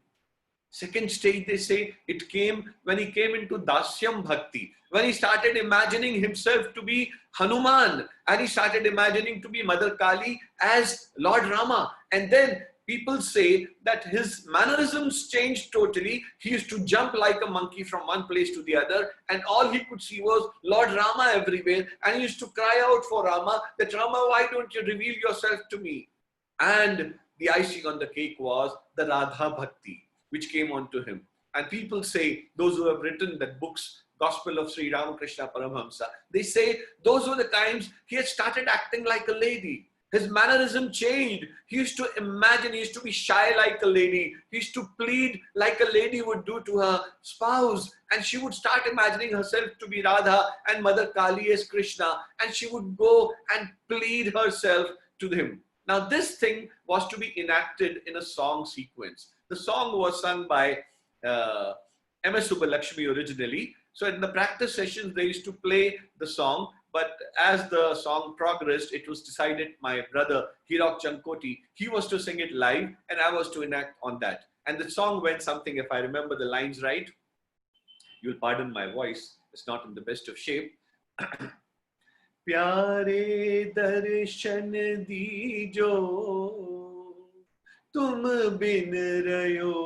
Second stage, they say, it came when he came into Dasyam Bhakti, when he started imagining himself to be Hanuman, and he started imagining to be Mother Kali as Lord Rama. And then people say that his mannerisms changed totally. He used to jump like a monkey from one place to the other, and all he could see was Lord Rama everywhere. And he used to cry out for Rama, that Rama, why don't you reveal yourself to me? And the icing on the cake was the Radha Bhakti, which came onto him. And people say, those who have written the books, Gospel of Sri Ramakrishna Paramahamsa, they say those were the times he had started acting like a lady. His mannerism changed. He used to imagine, he used to be shy like a lady. He used to plead like a lady would do to her spouse. And she would start imagining herself to be Radha and Mother Kali as Krishna. And she would go and plead herself to him. Now this thing was to be enacted in a song sequence. The song was sung by M.S. Subbalakshmi originally. So in the practice sessions, they used to play the song. But as the song progressed, it was decided my brother, Hirok Chankoti, he was to sing it live and I was to enact on that. And the song went something, if I remember the lines right, you'll pardon my voice, it's not in the best of shape. प्यारे दर्शन दीजो तुम बिन रयो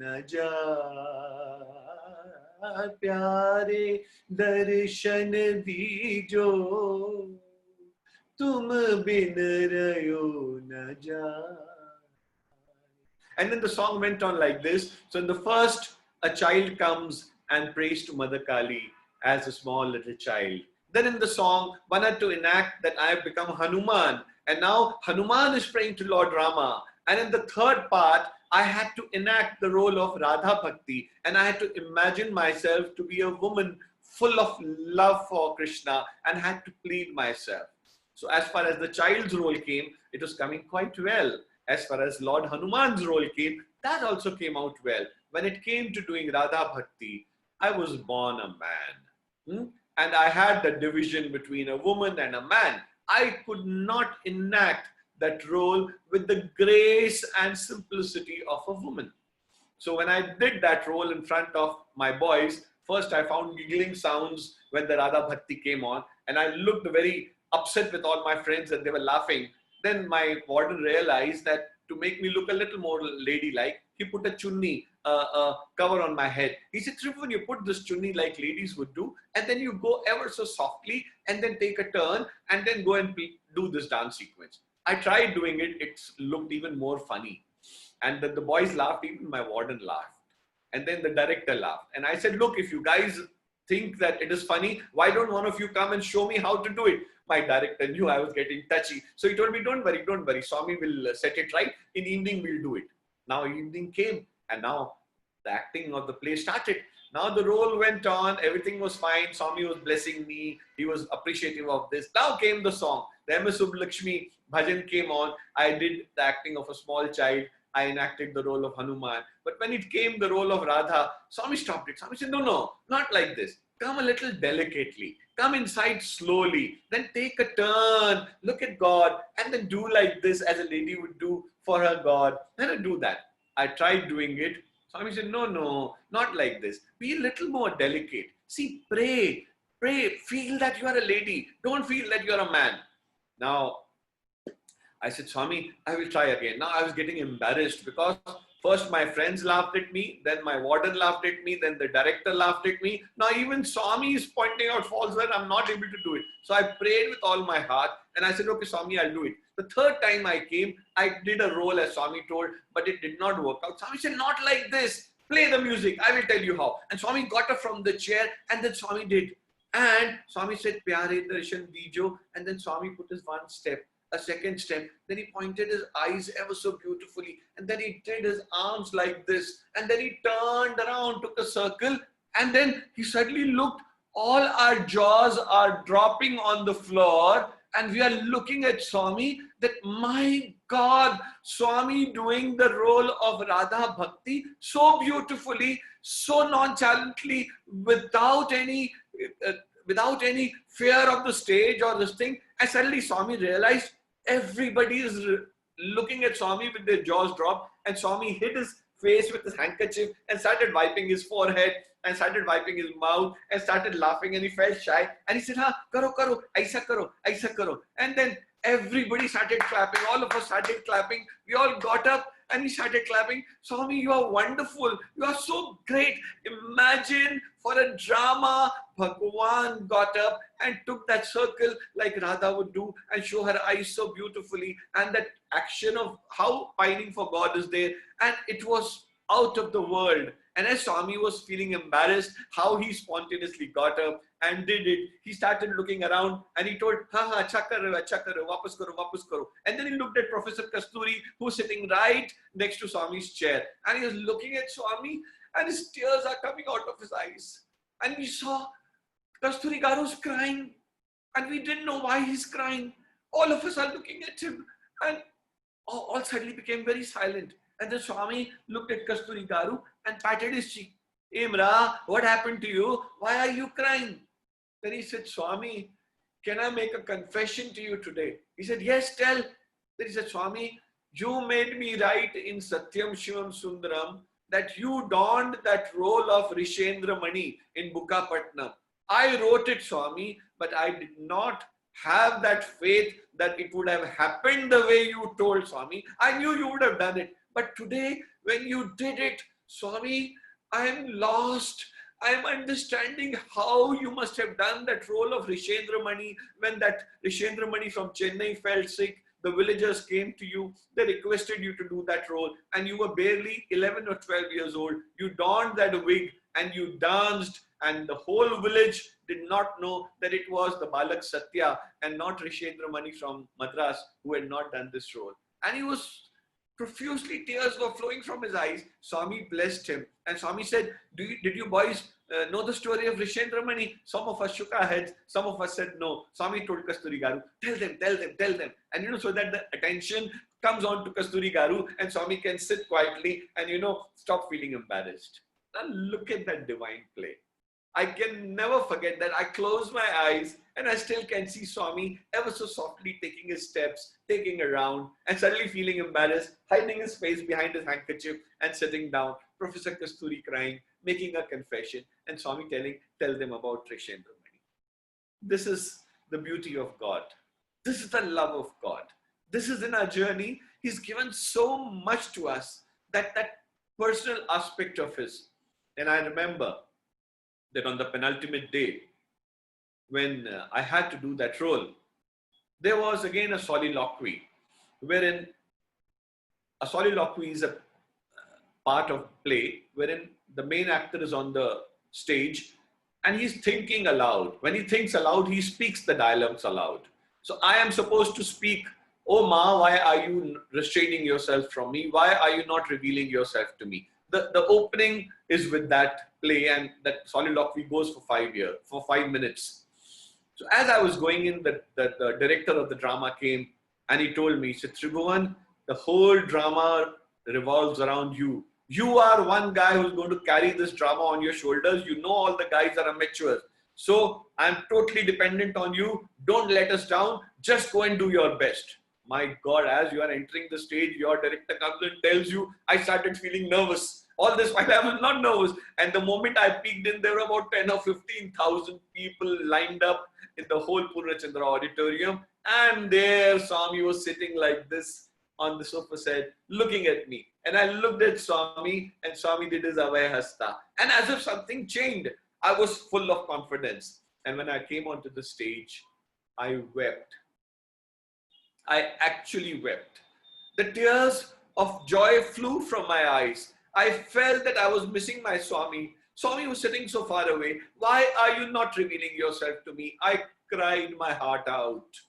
न जा प्यारे दर्शन दीजो तुम बिन रयो न जा. And then the song went on like this. So in the first, a child comes and prays to Mother Kali as a small little child. Then in the song, one had to enact that I have become Hanuman. And now Hanuman is praying to Lord Rama. And in the third part, I had to enact the role of Radha Bhakti. And I had to imagine myself to be a woman full of love for Krishna and had to plead myself. So as far as the child's role came, it was coming quite well. As far as Lord Hanuman's role came, that also came out well. When it came to doing Radha Bhakti, I was born a man. And I had the division between a woman and a man. I could not enact that role with the grace and simplicity of a woman. So when I did that role in front of my boys, first I found giggling sounds when the Radha Bhakti came on, and I looked very upset with all my friends that they were laughing. Then my warden realized that to make me look a little more ladylike, he put a chunni, cover on my head. He said, Tribhuvan, you put this chunni like ladies would do, and then you go ever so softly and then take a turn and then go and do this dance sequence. I tried doing it. It looked even more funny. And the boys laughed, even my warden laughed. And then the director laughed. And I said, look, if you guys think that it is funny, why don't one of you come and show me how to do it? My director knew I was getting touchy. So he told me, don't worry. Swami will set it right. In evening, we'll do it. Now evening came and now the acting of the play started. Now the role went on. Everything was fine. Swami was blessing me. He was appreciative of this. Now came the song. The M.S. Subbalakshmi bhajan came on. I did the acting of a small child. I enacted the role of Hanuman. But when it came the role of Radha, Swami stopped it. Swami said, no, not like this. Come a little delicately. Come inside slowly. Then take a turn. Look at God. And then do like this as a lady would do for her God. Then I do that. I tried doing it. Swami said, no, not like this. Be a little more delicate. See, pray. Feel that you are a lady. Don't feel that you are a man. Now, I said, Swami, I will try again. Now I was getting embarrassed because first my friends laughed at me, then my warden laughed at me, then the director laughed at me. Now even Swami is pointing out faults where I'm not able to do it. So I prayed with all my heart and I said, okay, Swami, I'll do it. The third time I came, I did a role as Swami told, but it did not work out. Swami said, not like this. Play the music. I will tell you how. And Swami got up from the chair and then Swami did. And Swami said, Pyare Darshan Dijo. And then Swami put his one step, a second step. Then he pointed his eyes ever so beautifully. And then he did his arms like this. And then he turned around, took a circle. And then he suddenly looked. All our jaws are dropping on the floor. And we are looking at Swami that, my God, Swami doing the role of Radha Bhakti so beautifully, so nonchalantly, without any fear of the stage or this thing. And suddenly Swami realized everybody is looking at Swami with their jaws dropped, and Swami hid his face with his handkerchief and started wiping his forehead and started wiping his mouth and started laughing, and he felt shy and he said, "Ha, karo, karo, aisa karo, aisa karo." And then everybody started clapping. All of us started clapping. We all got up and we started clapping. "Swami, you are wonderful. You are so great. Imagine for a drama, Bhagwan got up and took that circle like Radha would do and show her eyes so beautifully, and that action of how pining for God is there, and it was out of the world." And as Swami was feeling embarrassed how he spontaneously got up and did it, he started looking around and he told, "Ha ha, acha karo, wapas karo, wapas karo." And then he looked at Professor Kasturi, who's sitting right next to Swami's chair, and he was looking at Swami and his tears are coming out of his eyes. And we saw Kasturi Garu's crying, and we didn't know why he's crying. All of us are looking at him, and all suddenly became very silent. And then Swami looked at Kasturi Garu and patted his cheek. "Imra, what happened to you? Why are you crying?" Then he said, "Swami, can I make a confession to you today?" He said, "Yes, tell." Then he said, "Swami, you made me write in Satyam Shivam Sundaram that you donned that role of Rishendra Mani in Bukkapatnam. I wrote it, Swami, but I did not have that faith that it would have happened the way you told, Swami. I knew you would have done it. But today, when you did it, Swami, I am lost. I am understanding how you must have done that role of Rishendra Mani when that Rishendra Mani from Chennai fell sick. The villagers came to you, they requested you to do that role, and you were barely 11 or 12 years old. You donned that wig and you danced, and the whole village did not know that it was the Balak Satya and not Rishendra Mani from Madras who had not done this role. And he was profusely, tears were flowing from his eyes. Swami blessed him, and Swami said, did you boys know the story of Rishendra Mani? Some of us shook our heads, some of us said no. Swami told Kasturi Garu, tell them. And so that the attention comes on to Kasturi Garu and Swami can sit quietly and stop feeling embarrassed. Now look at that divine play. I can never forget that. I close my eyes and I still can see Swami ever so softly taking his steps, taking around, and suddenly feeling embarrassed, hiding his face behind his handkerchief and sitting down. Professor Kasturi crying, making a confession, and Swami tell them about Rishendra Mani. This is the beauty of God. This is the love of God. This is in our journey. He's given so much to us, that personal aspect of his. And I remember that on the penultimate day, when I had to do that role, there was again a soliloquy, wherein a soliloquy is a part of play, wherein the main actor is on the stage and he's thinking aloud. When he thinks aloud, he speaks the dialogues aloud. So I am supposed to speak, "Oh Ma, why are you restraining yourself from me? Why are you not revealing yourself to me?" The opening is with that play, and that soliloquy goes for 5 minutes. So as I was going in, the director of the drama came and he told me, he said, "Tribhuvan, the whole drama revolves around you. You are one guy who's going to carry this drama on your shoulders. You know all the guys are amateurs. So I'm totally dependent on you. Don't let us down. Just go and do your best." My God, as you are entering the stage, your director comes and tells you, I started feeling nervous. All this while I was not nervous. And the moment I peeked in, there were about 10 or 15,000 people lined up in the whole Purnachandra auditorium. And there Swami was sitting like this on the sofa set, looking at me. And I looked at Swami, and Swami did his Abhay Hasta. And as if something changed, I was full of confidence. And when I came onto the stage, I wept. I actually wept. The tears of joy flew from my eyes. I felt that I was missing my Swami. Swami was sitting so far away. Why are you not revealing yourself to me? I cried my heart out.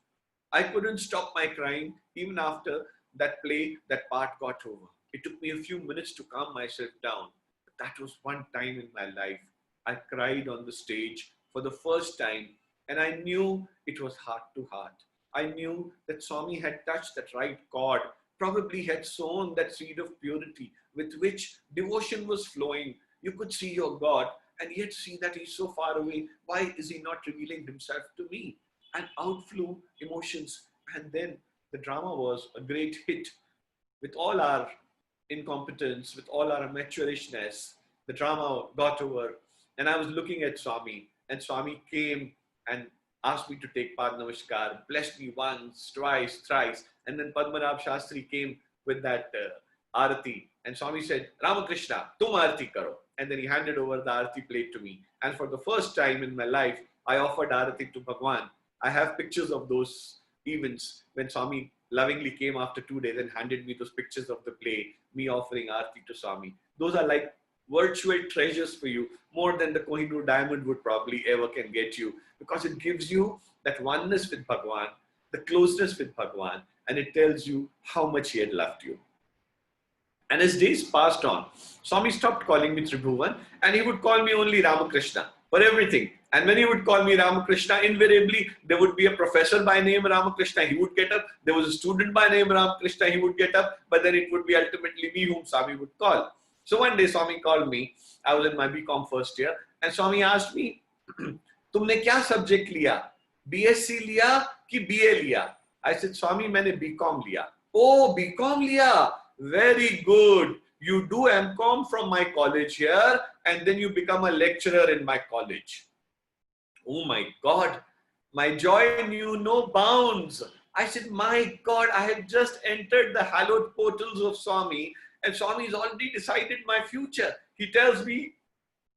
I couldn't stop my crying even after that play, that part got over. It took me a few minutes to calm myself down. But that was one time in my life. I cried on the stage for the first time, and I knew it was heart to heart. I knew that Swami had touched that right chord, probably had sown that seed of purity with which devotion was flowing. You could see your God and yet see that he's so far away. Why is he not revealing himself to me? And out flew emotions. And then the drama was a great hit with all our incompetence, with all our amateurishness, the drama got over. And I was looking at Swami, and Swami came and asked me to take Pad Namaskar, blessed me once, twice, thrice. And then Padmanabh Shastri came with that Arati. And Swami said, Ramakrishna, tum Arati karo. And then he handed over the Arati plate to me. And for the first time in my life, I offered Arati to Bhagwan. I have pictures of those events when Swami lovingly came after 2 days and handed me those pictures of the play, me offering Arati to Swami. Those are like virtual treasures for you, more than the Kohinoor diamond would probably ever can get you, because it gives you that oneness with Bhagwan, the closeness with Bhagwan, and it tells you how much he had loved you. And as days passed on, Swami stopped calling me Tribhuvan, and he would call me only Ramakrishna for everything. And when he would call me Ramakrishna, invariably there would be a professor by name Ramakrishna, he would get up. There was a student by name Ramakrishna, he would get up. But then it would be ultimately me whom Swami would call. So one day Swami called me. I was in my BCom first year, and Swami asked me, "Tumne kya subject liya? BSc liya ki BA liya?" I said, "Swami, maine BCom liya." "Oh, BCom liya. Very good. You do MCom from my college here, and then you become a lecturer in my college." Oh my God, my joy knew no bounds. I said, "My God, I have just entered the hallowed portals of Swami, and Swami has already decided my future. He tells me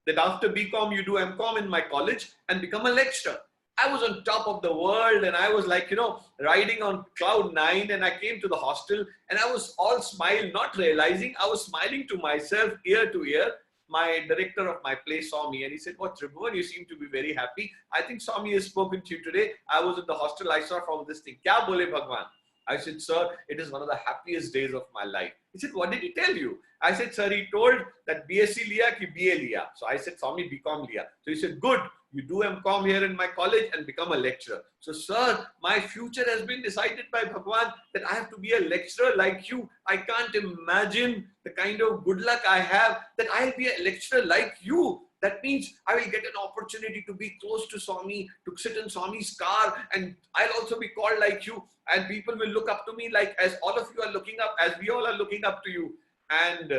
that after BCom, you do MCom in my college and become a lecturer." I was on top of the world, and I was like, riding on cloud 9, and I came to the hostel, and I was all smile, not realizing I was smiling to myself ear to ear. My director of my play saw me, and he said, "What, Tribhuvan, you seem to be very happy. I think Swami has spoken to you today. I was at the hostel, I saw from this thing. Kya bole Bhagwan?" I said, "Sir, it is one of the happiest days of my life." He said, "What did he tell you?" I said, "Sir, he told that BSc liya ki BA liya." So I said, "Swami, BCom liya." So he said, "Good. You do MCom here in my college and become a lecturer." So, sir, my future has been decided by Bhagwan that I have to be a lecturer like you. I can't imagine the kind of good luck I have that I'll be a lecturer like you. That means I will get an opportunity to be close to Swami, to sit in Swami's car, and I'll also be called like you. And people will look up to me like as all of you are looking up, as we all are looking up to you. And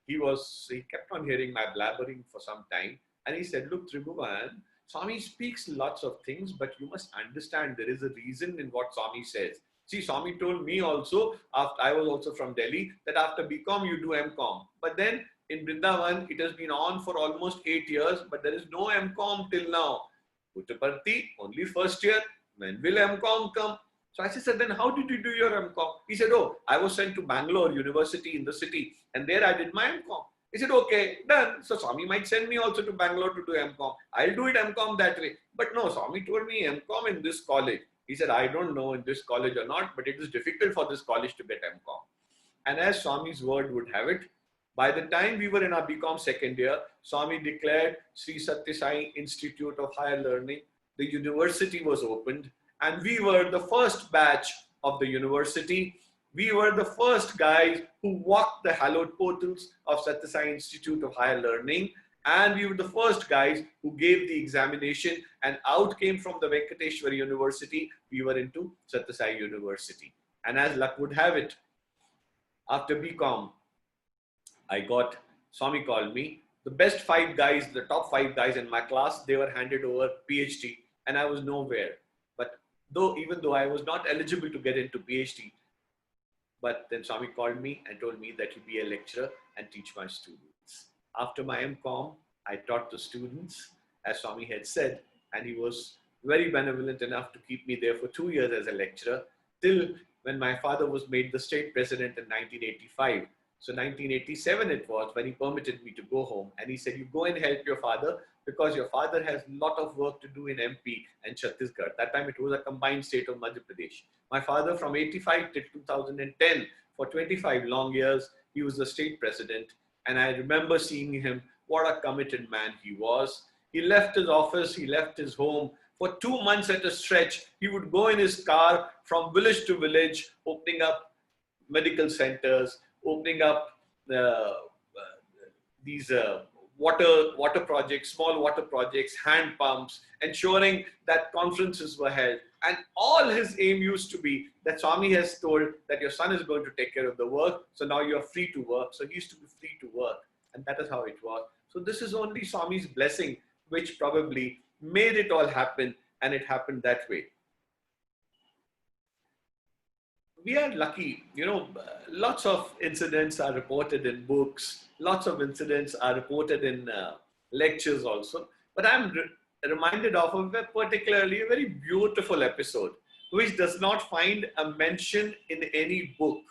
he kept on hearing my blabbering for some time. And he said, "Look, Tribhuvan, Swami speaks lots of things, but you must understand there is a reason in what Swami says. See, Swami told me also, after I was also from Delhi, that after BCom you do MCom. But then in Vrindavan, it has been on for almost 8 years, but there is no MCom till now. Puttaparthi, only first year. When will MCom come?" So I said, "Then how did you do your MCom?" He said, "Oh, I was sent to Bangalore University in the city, and there I did my MCom." He said, "Okay, done. So Swami might send me also to Bangalore to do MCom. I'll do it MCom that way." But no, Swami told me MCom in this college. He said, "I don't know in this college or not, but it is difficult for this college to get MCom." And as Swami's word would have it, by the time we were in our BCom second year, Swami declared Sri Satya Sai Institute of Higher Learning. The university was opened, and we were the first batch of the university. We were the first guys who walked the hallowed portals of Satya Sai Institute of Higher Learning, and we were the first guys who gave the examination, and out came from the Venkateshwara University. We were into Satya Sai University. And as luck would have it, after BCom, Swami called me. The best 5 guys, the top 5 guys in my class, they were handed over PhD, and I was nowhere. But even though I was not eligible to get into PhD, but then Swami called me and told me that he'd be a lecturer and teach my students. After my MCom, I taught the students, as Swami had said, and he was very benevolent enough to keep me there for 2 years as a lecturer, till when my father was made the state president in 1985. So 1987 it was when he permitted me to go home, and he said, "You go and help your father, because your father has a lot of work to do in MP and Chhattisgarh." That time it was a combined state of Madhya Pradesh. My father from 85 till 2010, for 25 long years, he was the state president. And I remember seeing him, what a committed man he was. He left his office, he left his home. For 2 months at a stretch, he would go in his car from village to village, opening up medical centers, opening up these water projects, small water projects, hand pumps, ensuring that conferences were held. And all his aim used to be that Swami has told that your son is going to take care of the work, so now you are free to work. So he used to be free to work, and that is how it was. So this is only Swami's blessing which probably made it all happen, and it happened that way. We are lucky, lots of incidents are reported in books, lots of incidents are reported in lectures also. But I'm reminded of particularly a very beautiful episode, which does not find a mention in any book.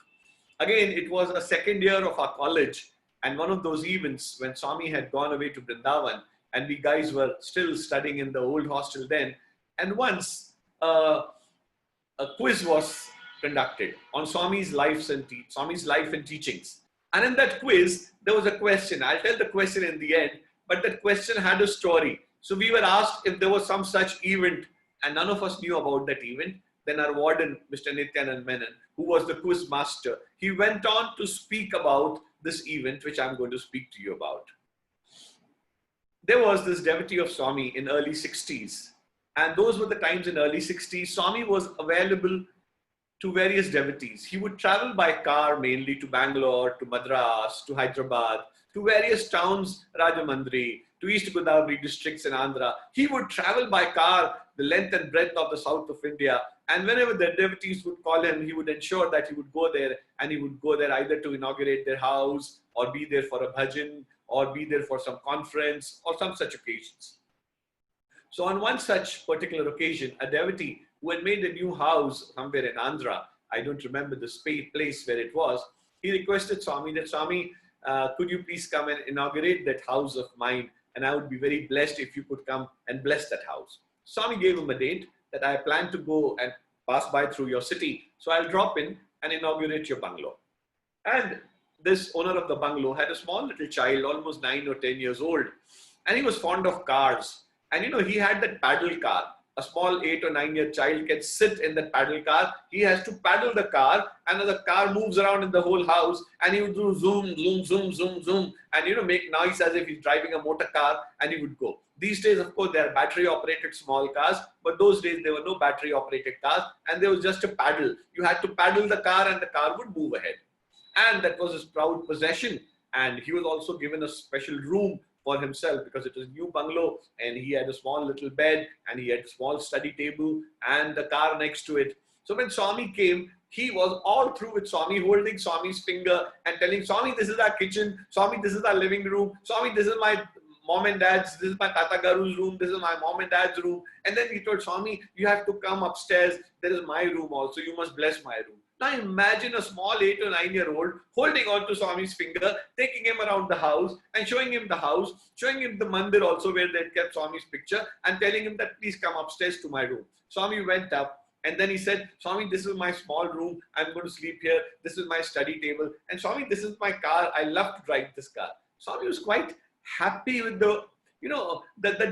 Again, it was a second year of our college, and one of those events when Swami had gone away to Vrindavan, and we guys were still studying in the old hostel then. And once a quiz was conducted on Swami's life and teachings. And in that quiz, there was a question. I'll tell the question in the end, but that question had a story. So we were asked if there was some such event, and none of us knew about that event. Then our warden, Mr. Nityanand Menon, who was the quiz master, he went on to speak about this event, which I'm going to speak to you about. There was this devotee of Swami in early 60s. And those were the times in early 60s. Swami was available to various devotees. He would travel by car mainly to Bangalore, to Madras, to Hyderabad, to various towns, Rajamandri, to East Godavari districts in Andhra. He would travel by car the length and breadth of the south of India. And whenever the devotees would call him, he would ensure that he would go there, and he would go there either to inaugurate their house or be there for a bhajan or be there for some conference or some such occasions. So on one such particular occasion, a devotee who had made a new house somewhere in Andhra, I don't remember the place where it was, he requested Swami that, Swami, could you please come and inaugurate that house of mine, and I would be very blessed if you could come and bless that house. Swami gave him a date that I plan to go and pass by through your city, so I'll drop in and inaugurate your bungalow. And this owner of the bungalow had a small little child, almost 9 or 10 years old, and he was fond of cars. And he had that paddle car. A small 8 or 9-year child can sit in that paddle car. He has to paddle the car, and the car moves around in the whole house, and he would do zoom, zoom, zoom, zoom, zoom, and make noise as if he's driving a motor car, and he would go. These days, of course, there are battery-operated small cars, but those days there were no battery-operated cars, and there was just a paddle. You had to paddle the car, and the car would move ahead. And that was his proud possession. And he was also given a special room for himself, because it was a new bungalow, and he had a small little bed, and he had a small study table and the car next to it. So when Swami came, he was all through with Swami, holding Swami's finger and telling Swami, this is our kitchen, Swami, this is our living room, Swami, this is my mom and dad's, this is my Tata Garu's room, this is my mom and dad's room. And then he told Swami, you have to come upstairs, there is my room also, you must bless my room. Now imagine a small 8 or 9-year-old holding on to Swami's finger, taking him around the house and showing him the house, showing him the mandir also where they kept Swami's picture, and telling him that please come upstairs to my room. Swami went up, and then he said, Swami, this is my small room, I'm going to sleep here, this is my study table, and Swami, this is my car, I love to drive this car. Swami was quite happy with the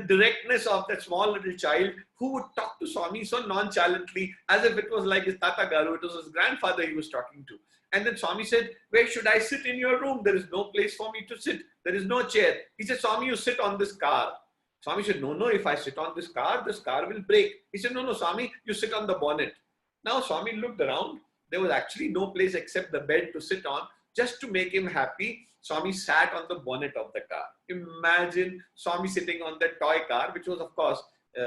directness of that small little child who would talk to Swami so nonchalantly as if it was like his Tata Garu, it was his grandfather he was talking to. And then Swami said, where should I sit in your room? There is no place for me to sit. There is no chair. He said, Swami, you sit on this car. Swami said, no, if I sit on this car will break. He said, no, Swami, you sit on the bonnet. Now Swami looked around. There was actually no place except the bed to sit on. Just to make him happy, Swami sat on the bonnet of the car. Imagine Swami sitting on that toy car, which was, of course,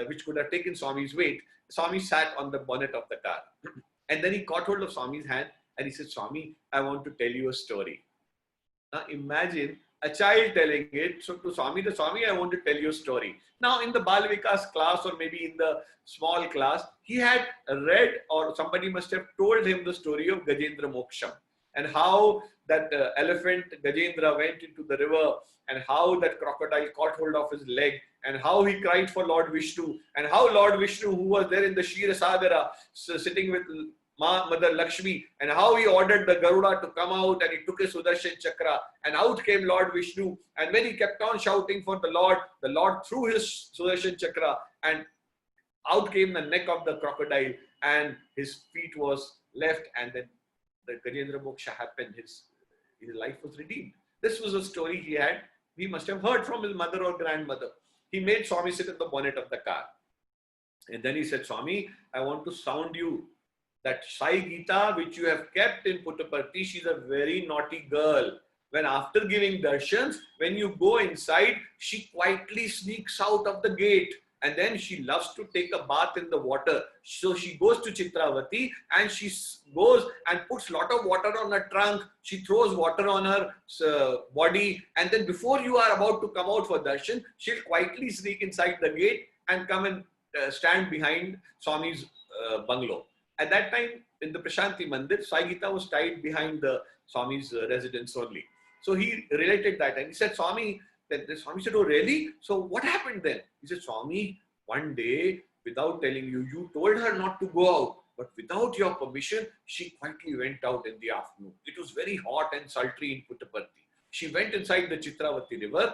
which could have taken Swami's weight. Swami sat on the bonnet of the car. And then he caught hold of Swami's hand and he said, Swami, I want to tell you a story. Now imagine a child telling it to Swami, Swami, I want to tell you a story. Now in the Bal Vikas class, or maybe in the small class, he had read, or somebody must have told him the story of Gajendra Moksham, and how that elephant Gajendra went into the river, and how that crocodile caught hold of his leg, and how he cried for Lord Vishnu, and how Lord Vishnu, who was there in the Shira Sagara, sitting with Mother Lakshmi, and how he ordered the Garuda to come out, and he took his Sudarshan Chakra, and out came Lord Vishnu, and when he kept on shouting for the Lord threw his Sudarshan Chakra, and out came the neck of the crocodile, and his feet was left, and then the Gajendra Moksha happened. His life was redeemed. This was a story he had He must have heard from his mother or grandmother. He made Swami sit in the bonnet of the car. And then he said, Swami, I want to sound you that Sai Gita, which you have kept in Puttaparthi, she's a very naughty girl. When after giving darshans, when you go inside, she quietly sneaks out of the gate. And then she loves to take a bath in the water. So she goes to Chitravati and she goes and puts a lot of water on her trunk. She throws water on her body. And then before you are about to come out for darshan, she'll quietly sneak inside the gate and come and stand behind Swami's bungalow. At that time, in the Prashanti Mandir, Sai Gita was tied behind the Swami's residence only. So he related that and he said, Swami, the Swami said, oh really? So what happened then? He said, Swami, one day, without telling you, you told her not to go out. But without your permission, she quietly went out in the afternoon. It was very hot and sultry in Puttaparthi. She went inside the Chitravati river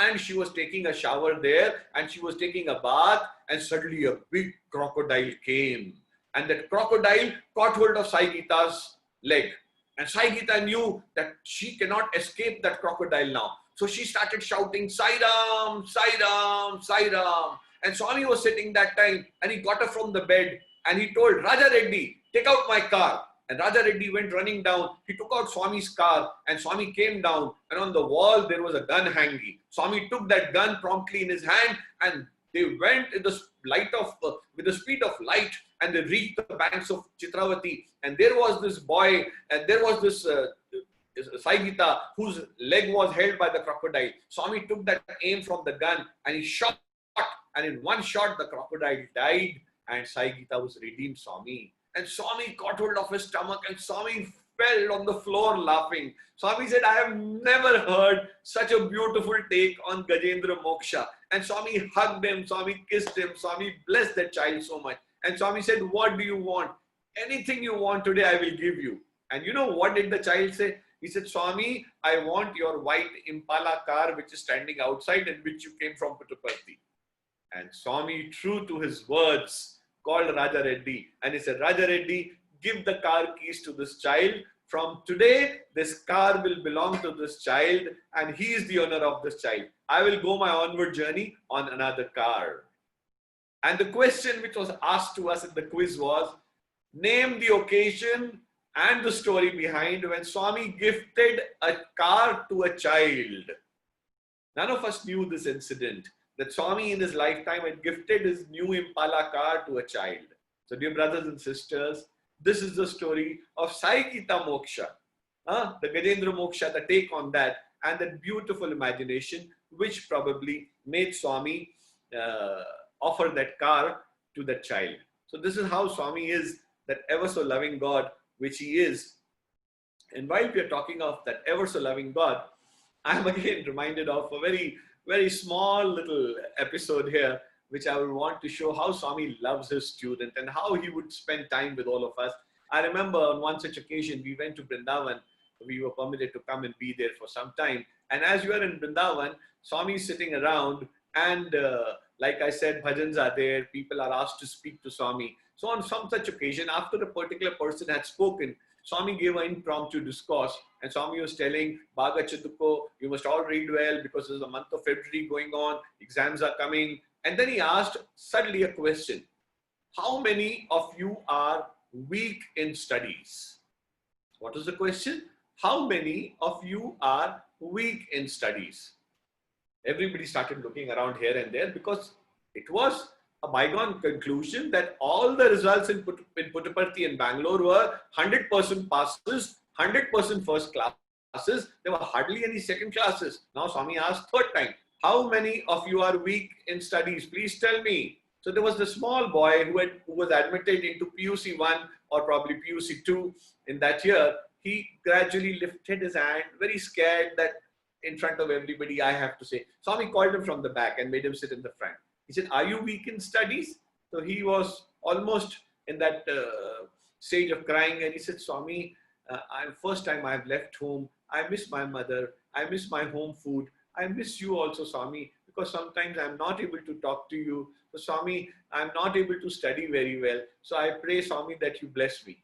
and she was taking a shower there and she was taking a bath and suddenly a big crocodile came. And that crocodile caught hold of Sai Gita's leg. And Sai Gita knew that she cannot escape that crocodile now. So she started shouting, Sai Ram, Sai Ram, Sai Ram. And Swami was sitting that time and he got her from the bed and he told Raja Reddy, take out my car. And Raja Reddy went running down. He took out Swami's car and Swami came down and on the wall there was a gun hanging. Swami took that gun promptly in his hand and they went in the light of, with the speed of light and they reached the banks of Chitravati. And there was this boy and there was this Sai Gita whose leg was held by the crocodile. Swami took that aim from the gun and he shot. And in one shot, the crocodile died and Sai Gita was redeemed, Swami. And Swami caught hold of his stomach and Swami fell on the floor laughing. Swami said, I have never heard such a beautiful take on Gajendra Moksha. And Swami hugged him, Swami kissed him, Swami blessed that child so much. And Swami said, what do you want? Anything you want today, I will give you. And you know what did the child say? He said, Swami, I want your white Impala car which is standing outside and which you came from Puttaparthi. And Swami, true to his words, called Raja Reddy and he said, Raja Reddy, give the car keys to this child. From today, this car will belong to this child and he is the owner of this child. I will go my onward journey on another car. And the question which was asked to us in the quiz was, name the occasion and the story behind when Swami gifted a car to a child. None of us knew this incident, that Swami in his lifetime had gifted his new Impala car to a child. So dear brothers and sisters, this is the story of Sai Gita Moksha, the Gajendra Moksha, the take on that and that beautiful imagination which probably made Swami offer that car to that child. So this is how Swami is, that ever so loving God which he is. And while we are talking of that ever so loving God, I am again reminded of a very, very small little episode here, which I would want to show how Swami loves his student and how he would spend time with all of us. I remember on one such occasion, we went to Vrindavan. We were permitted to come and be there for some time. And as we were in Vrindavan, Swami is sitting around and like I said, bhajans are there. People are asked to speak to Swami. So on some such occasion, after a particular person had spoken, Swami gave an impromptu discourse and Swami was telling, Bhaga Chatuko, you must all read well because there's a month of February going on, exams are coming. And then he asked suddenly a question. How many of you are weak in studies? What was the question? How many of you are weak in studies? Everybody started looking around here and there because it was a bygone conclusion that all the results in Puttaparthi and Bangalore were 100% passes, 100% first classes. There were hardly any second classes. Now Swami asked third time, how many of you are weak in studies? Please tell me. So there was the small boy who was admitted into PUC 1 or probably PUC 2 in that year. He gradually lifted his hand, very scared that in front of everybody I have to say. Swami called him from the back and made him sit in the front. He said, are you weak in studies? So he was almost in that stage of crying and he said, Swami, first time I've left home. I miss my mother. I miss my home food. I miss you also, Swami, because sometimes I'm not able to talk to you. So Swami, I'm not able to study very well. So I pray, Swami, that you bless me.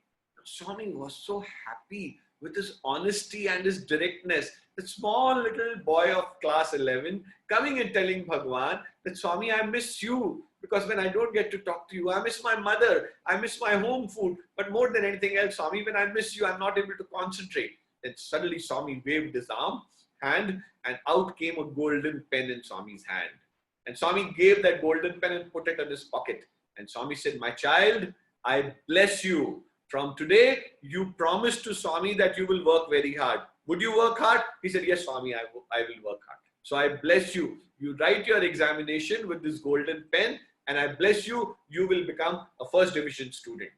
Swami was so happy with his honesty and his directness. The small little boy of class 11 coming and telling Bhagwan that, Swami, I miss you, because when I don't get to talk to you, I miss my mother, I miss my home food, but more than anything else, Swami, when I miss you, I'm not able to concentrate. Then suddenly Swami waved his hand, and out came a golden pen in Swami's hand. And Swami gave that golden pen and put it in his pocket. And Swami said, my child, I bless you. From today, you promised to Swami that you will work very hard. Would you work hard? He said, yes, Swami, I will work hard. So I bless you. You write your examination with this golden pen, and I bless you. You will become a first division student.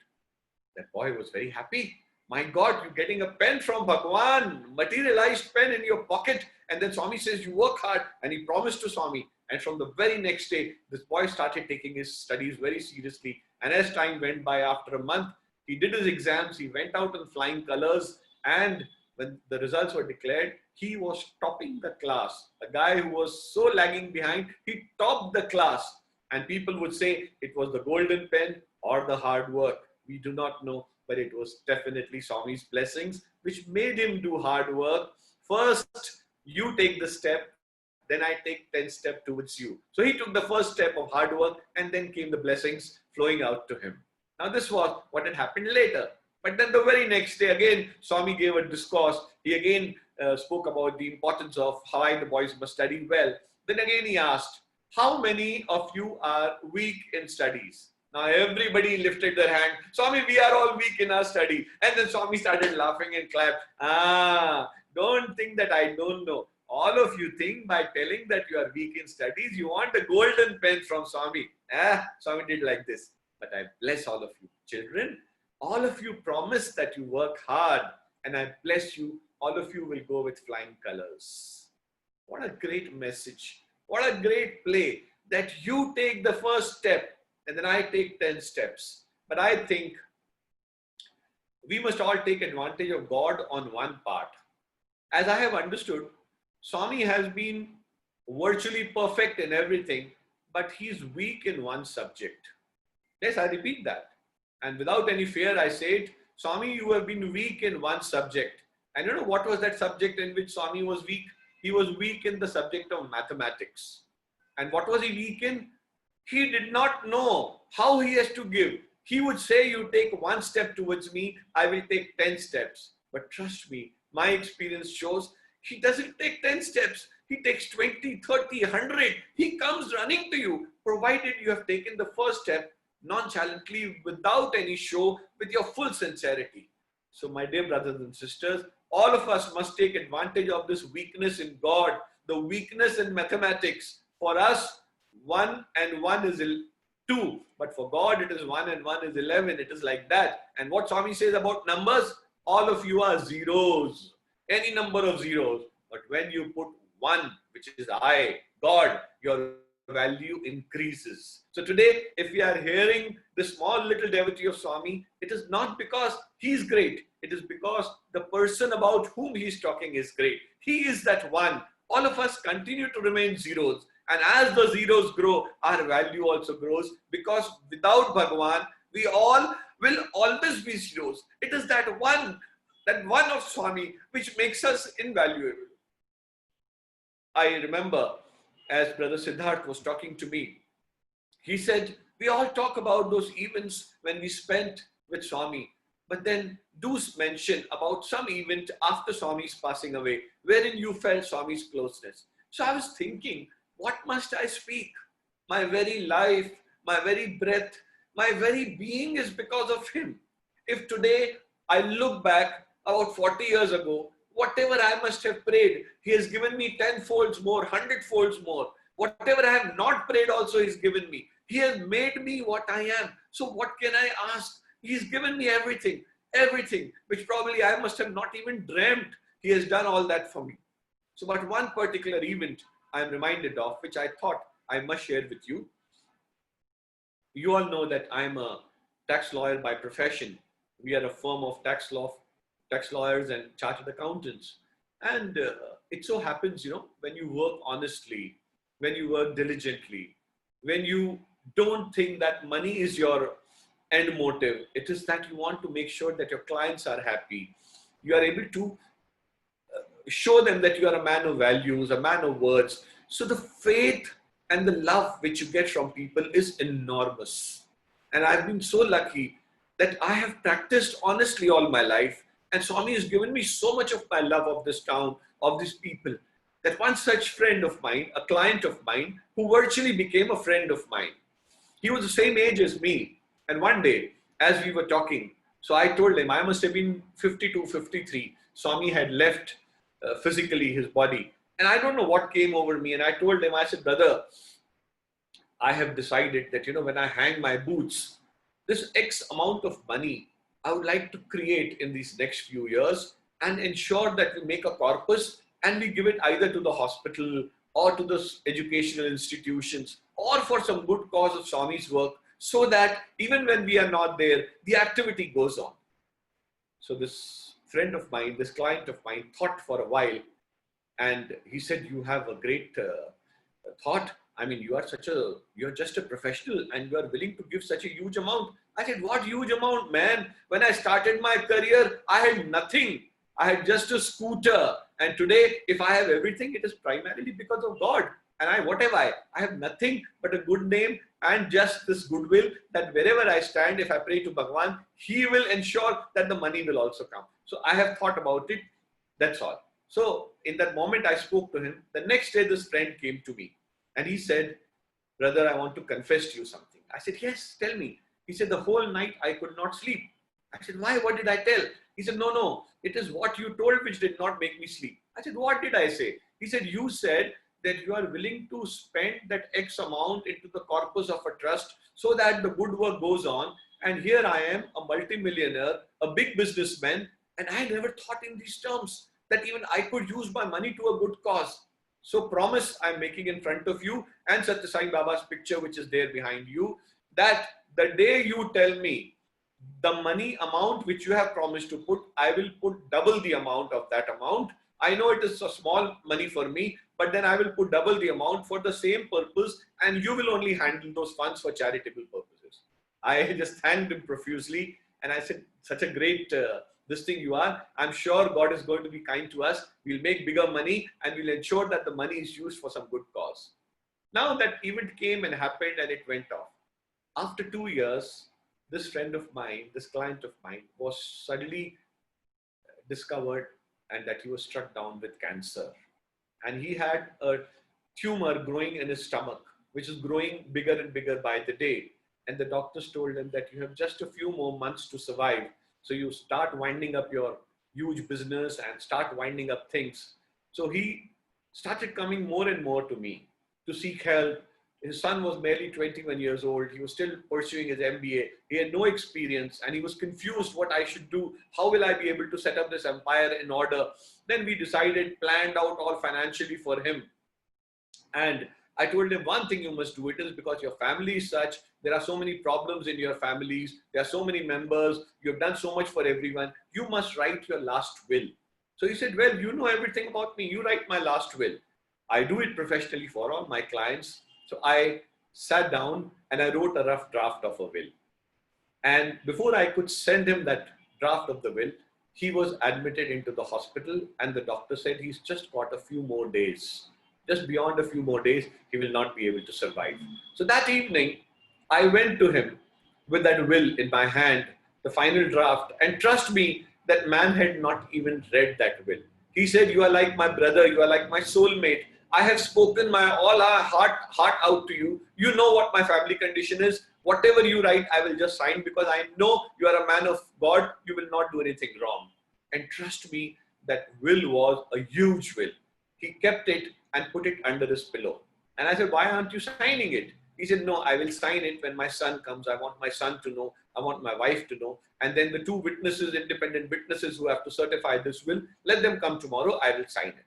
That boy was very happy. My God, you're getting a pen from Bhagwan, materialized pen in your pocket. And then Swami says, you work hard. And he promised to Swami. And from the very next day, this boy started taking his studies very seriously. And as time went by, after a month, he did his exams. He went out in flying colors. And when the results were declared, he was topping the class. A guy who was so lagging behind, he topped the class. And people would say it was the golden pen or the hard work. We do not know, but it was definitely Swami's blessings, which made him do hard work. First, you take the step, then I take 10 steps towards you. So he took the first step of hard work, and then came the blessings flowing out to him. Now this was what had happened later. But then the very next day, again, Swami gave a discourse. He again spoke about the importance of how the boys must study well. Then again he asked, how many of you are weak in studies? Now everybody lifted their hand. Swami, we are all weak in our study. And then Swami started laughing and clapped. Don't think that I don't know. All of you think by telling that you are weak in studies, you want a golden pen from Swami. Swami did like this. But I bless all of you. Children, all of you promise that you work hard. And I bless you. All of you will go with flying colors. What a great message. What a great play. That you take the first step. And then I take 10 steps. But I think we must all take advantage of God on one part. As I have understood, Swami has been virtually perfect in everything, but he's weak in one subject. Yes, I repeat that. And without any fear, I say it, Swami, you have been weak in one subject. And you know what was that subject in which Swami was weak? He was weak in the subject of mathematics. And what was he weak in? He did not know how he has to give. He would say, you take one step towards me, I will take 10 steps. But trust me, my experience shows he doesn't take 10 steps. He takes 20, 30, 100. He comes running to you, provided you have taken the first step nonchalantly, without any show, with your full sincerity. So my dear brothers and sisters, all of us must take advantage of this weakness in God, the weakness in mathematics. For us, 1 and 1 is 2. But for God, it is 1 and 1 is 11. It is like that. And what Swami says about numbers, all of you are zeros. Any number of zeros. But when you put 1, which is I, God, your value increases. So today, if we are hearing the small little devotee of Swami, it is not because he is great. It is because the person about whom he is talking is great. He is that one. All of us continue to remain zeros. And as the zeros grow, our value also grows, because without Bhagwan, we all will always be zeros. It is that one of Swami which makes us invaluable. I remember as Brother Siddharth was talking to me, he said, we all talk about those events when we spent with Swami, but then do mention about some event after Swami's passing away, wherein you felt Swami's closeness. So I was thinking, what must I speak? My very life, my very breath, my very being is because of him. If today I look back about 40 years ago, whatever I must have prayed, he has given me 10 folds more, 100 folds more. Whatever I have not prayed also he's given me. He has made me what I am. So what can I ask? He's given me everything, which probably I must have not even dreamt. He has done all that for me. So but one particular event I'm reminded of, which I thought I must share with you. You all know that I'm a tax lawyer by profession. We are a firm of tax lawyers and chartered accountants. And it so happens, when you work honestly, when you work diligently, when you don't think that money is your end motive, it is that you want to make sure that your clients are happy. You are able to show them that you are a man of values, a man of words. So the faith and the love which you get from people is enormous. And I've been so lucky that I have practiced honestly all my life. And Swami has given me so much of my love of this town, of these people, that one such friend of mine, a client of mine, who virtually became a friend of mine. He was the same age as me. And one day, as we were talking, so I told him, I must have been 52, 53. Swami had left physically his body. And I don't know what came over me. And I told him, I said, brother, I have decided that, when I hang my boots, this X amount of money I would like to create in these next few years and ensure that we make a corpus and we give it either to the hospital or to the educational institutions or for some good cause of Swami's work, so that even when we are not there, the activity goes on. So this friend of mine, this client of mine, thought for a while, and he said, you have a great thought. I mean, you're just a professional and you are willing to give such a huge amount. I said, what huge amount, man? When I started my career, I had nothing. I had just a scooter. And today, if I have everything, it is primarily because of God. And what have I? I have nothing but a good name and just this goodwill that wherever I stand, if I pray to Bhagwan, he will ensure that the money will also come. So I have thought about it. That's all. So in that moment, I spoke to him. The next day, this friend came to me and he said, brother, I want to confess to you something. I said, yes, tell me. He said, the whole night I could not sleep. I said, why? What did I tell? He said, no, it is what you told which did not make me sleep. I said, what did I say? He said, you said that you are willing to spend that X amount into the corpus of a trust so that the good work goes on. And here I am, a multimillionaire, a big businessman, and I never thought in these terms that even I could use my money to a good cause. So promise I'm making in front of you and Satya Sai Baba's picture, which is there behind you, that the day you tell me the money amount which you have promised to put, I will put double the amount of that amount. I know it is a small money for me, but then I will put double the amount for the same purpose and you will only handle those funds for charitable purposes. I just thanked him profusely and I said, such a great this thing you are. I'm sure God is going to be kind to us. We'll make bigger money and we'll ensure that the money is used for some good cause. Now that event came and happened and it went off. After 2 years, this friend of mine, this client of mine was suddenly discovered and that he was struck down with cancer. And he had a tumor growing in his stomach, which is growing bigger and bigger by the day. And the doctors told him that you have just a few more months to survive. So you start winding up your huge business and start winding up things. So he started coming more and more to me to seek help. His son was barely 21 years old. He was still pursuing his MBA. He had no experience and he was confused what I should do. How will I be able to set up this empire in order? Then we decided, planned out all financially for him. And I told him, one thing you must do, it is because your family is such, there are so many problems in your families, there are so many members, you have done so much for everyone, you must write your last will. So he said, well, you know everything about me, you write my last will. I do it professionally for all my clients. So I sat down and I wrote a rough draft of a will. And before I could send him that draft of the will, he was admitted into the hospital and the doctor said he's just got a few more days. Just beyond a few more days, he will not be able to survive. So that evening, I went to him with that will in my hand, the final draft. And trust me, that man had not even read that will. He said, you are like my brother, you are like my soulmate. I have spoken my all our heart out to you. You know what my family condition is. Whatever you write, I will just sign because I know you are a man of God. You will not do anything wrong. And trust me, that will was a huge will. He kept it and put it under his pillow. And I said, why aren't you signing it? He said, no, I will sign it when my son comes. I want my son to know. I want my wife to know. And then the two witnesses, independent witnesses who have to certify this will, let them come tomorrow. I will sign it.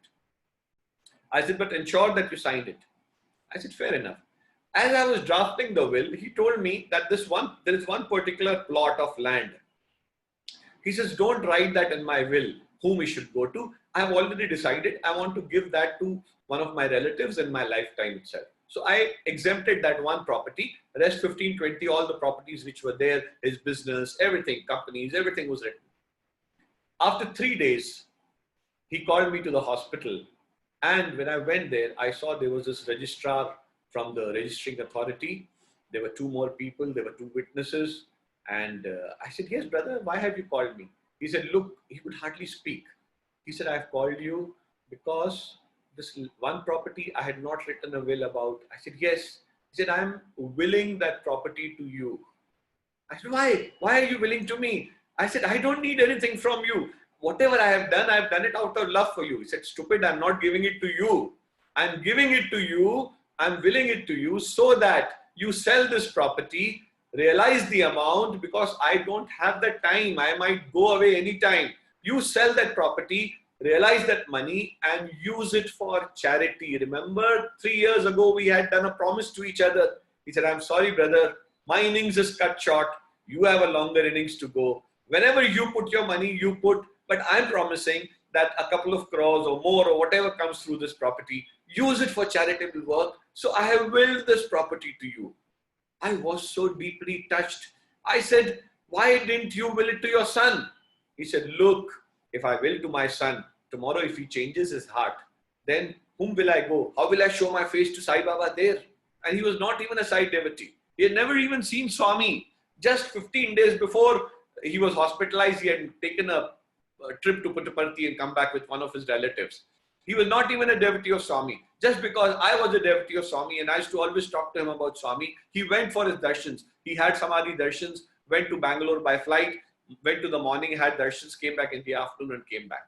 I said, but ensure that you signed it. I said, fair enough. As I was drafting the will, he told me that there is one particular plot of land. He says, don't write that in my will, whom we should go to. I have already decided I want to give that to one of my relatives in my lifetime itself. So I exempted that one property, rest 15, 20, all the properties which were there, his business, everything, companies, everything was written. After 3 days, he called me to the hospital. And when I went there, I saw there was this registrar from the registering authority. There were two more people, there were two witnesses. And I said, yes, brother, why have you called me? He said, look, he could hardly speak. He said, I've called you because this one property I had not written a will about. I said, yes. He said, I'm willing that property to you. I said, why? Why are you willing to me? I said, I don't need anything from you. Whatever I have done it out of love for you. He said, stupid, I'm not giving it to you. I'm giving it to you. I'm willing it to you so that you sell this property, realize the amount, because I don't have the time. I might go away anytime. You sell that property, realize that money and use it for charity. Remember, 3 years ago, we had done a promise to each other. He said, I'm sorry, brother. My innings is cut short. You have a longer innings to go. Whenever you put your money, you put, but I'm promising that a couple of crores or more or whatever comes through this property, use it for charitable work. So I have willed this property to you. I was so deeply touched. I said, why didn't you will it to your son? He said, look, if I will to my son, tomorrow if he changes his heart, then whom will I go? How will I show my face to Sai Baba there? And he was not even a Sai devotee. He had never even seen Swami. Just 15 days before he was hospitalized, he had taken a trip to Puttaparthi and come back with one of his relatives. He was not even a devotee of Swami. Just because I was a devotee of Swami and I used to always talk to him about Swami, he went for his darshans. He had Samadhi darshans, went to Bangalore by flight, went to the morning, had darshans, came back in the afternoon and came back.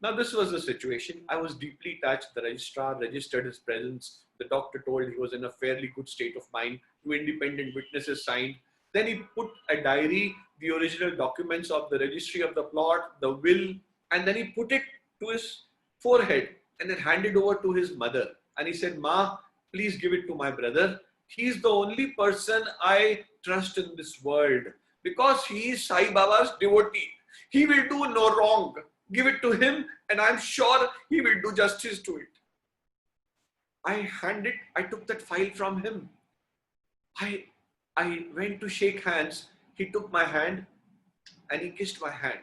Now this was the situation. I was deeply touched. The registrar registered his presence. The doctor told he was in a fairly good state of mind. 2 independent witnesses signed. Then he put a diary, the original documents of the registry of the plot, the will, and then he put it to his forehead and then handed over to his mother. And he said, Ma, please give it to my brother. He's the only person I trust in this world because he is Sai Baba's devotee. He will do no wrong. Give it to him and I'm sure he will do justice to it. I took that file from him. I went to shake hands. He took my hand and he kissed my hand.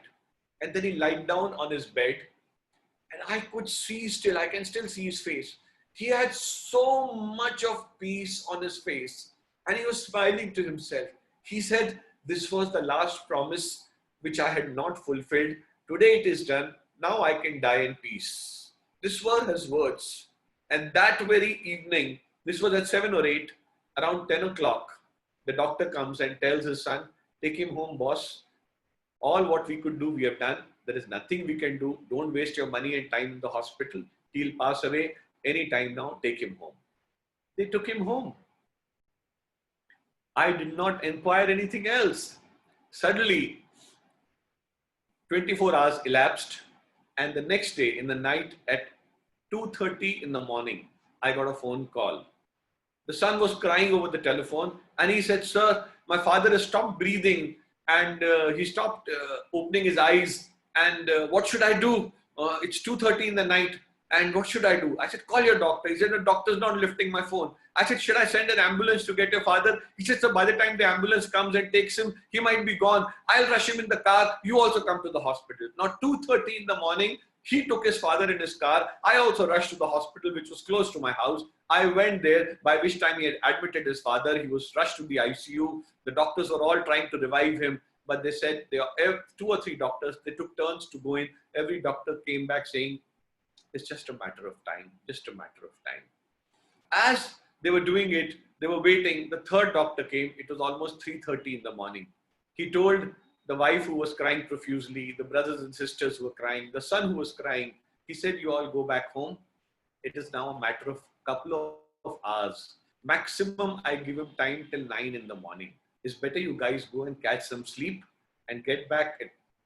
And then he lied down on his bed and I can still see his face. He had so much of peace on his face and he was smiling to himself. He said, this was the last promise which I had not fulfilled. Today it is done. Now I can die in peace. This were his words. And that very evening, this was at 7 or 8, around 10 o'clock, the doctor comes and tells his son, take him home, boss. All what we could do, we have done. There is nothing we can do. Don't waste your money and time in the hospital. He'll pass away any time now. Take him home. They took him home. I did not inquire anything else. Suddenly, 24 hours elapsed. And the next day in the night at 2:30 in the morning, I got a phone call. The son was crying over the telephone and he said, sir, my father has stopped breathing and he stopped opening his eyes and what should I do? It's 2:30 in the night and what should I do? I said, call your doctor. He said, the doctor's not lifting my phone. I said, should I send an ambulance to get your father? He said, so by the time the ambulance comes and takes him, he might be gone. I'll rush him in the car. You also come to the hospital. Now 2:30 in the morning, he took his father in his car. I also rushed to the hospital, which was close to my house. I went there, by which time he had admitted his father. He was rushed to the ICU. The doctors were all trying to revive him, but they said, 2 or 3 doctors, they took turns to go in. Every doctor came back saying, it's just a matter of time, just a matter of time. As they were doing it, they were waiting. The 3rd doctor came. It was almost 3:30 in the morning. He told the wife who was crying profusely, the brothers and sisters who were crying, the son who was crying, he said, you all go back home. It is now a matter of couple of hours. Maximum, I give him time till 9 in the morning. It's better you guys go and catch some sleep and get back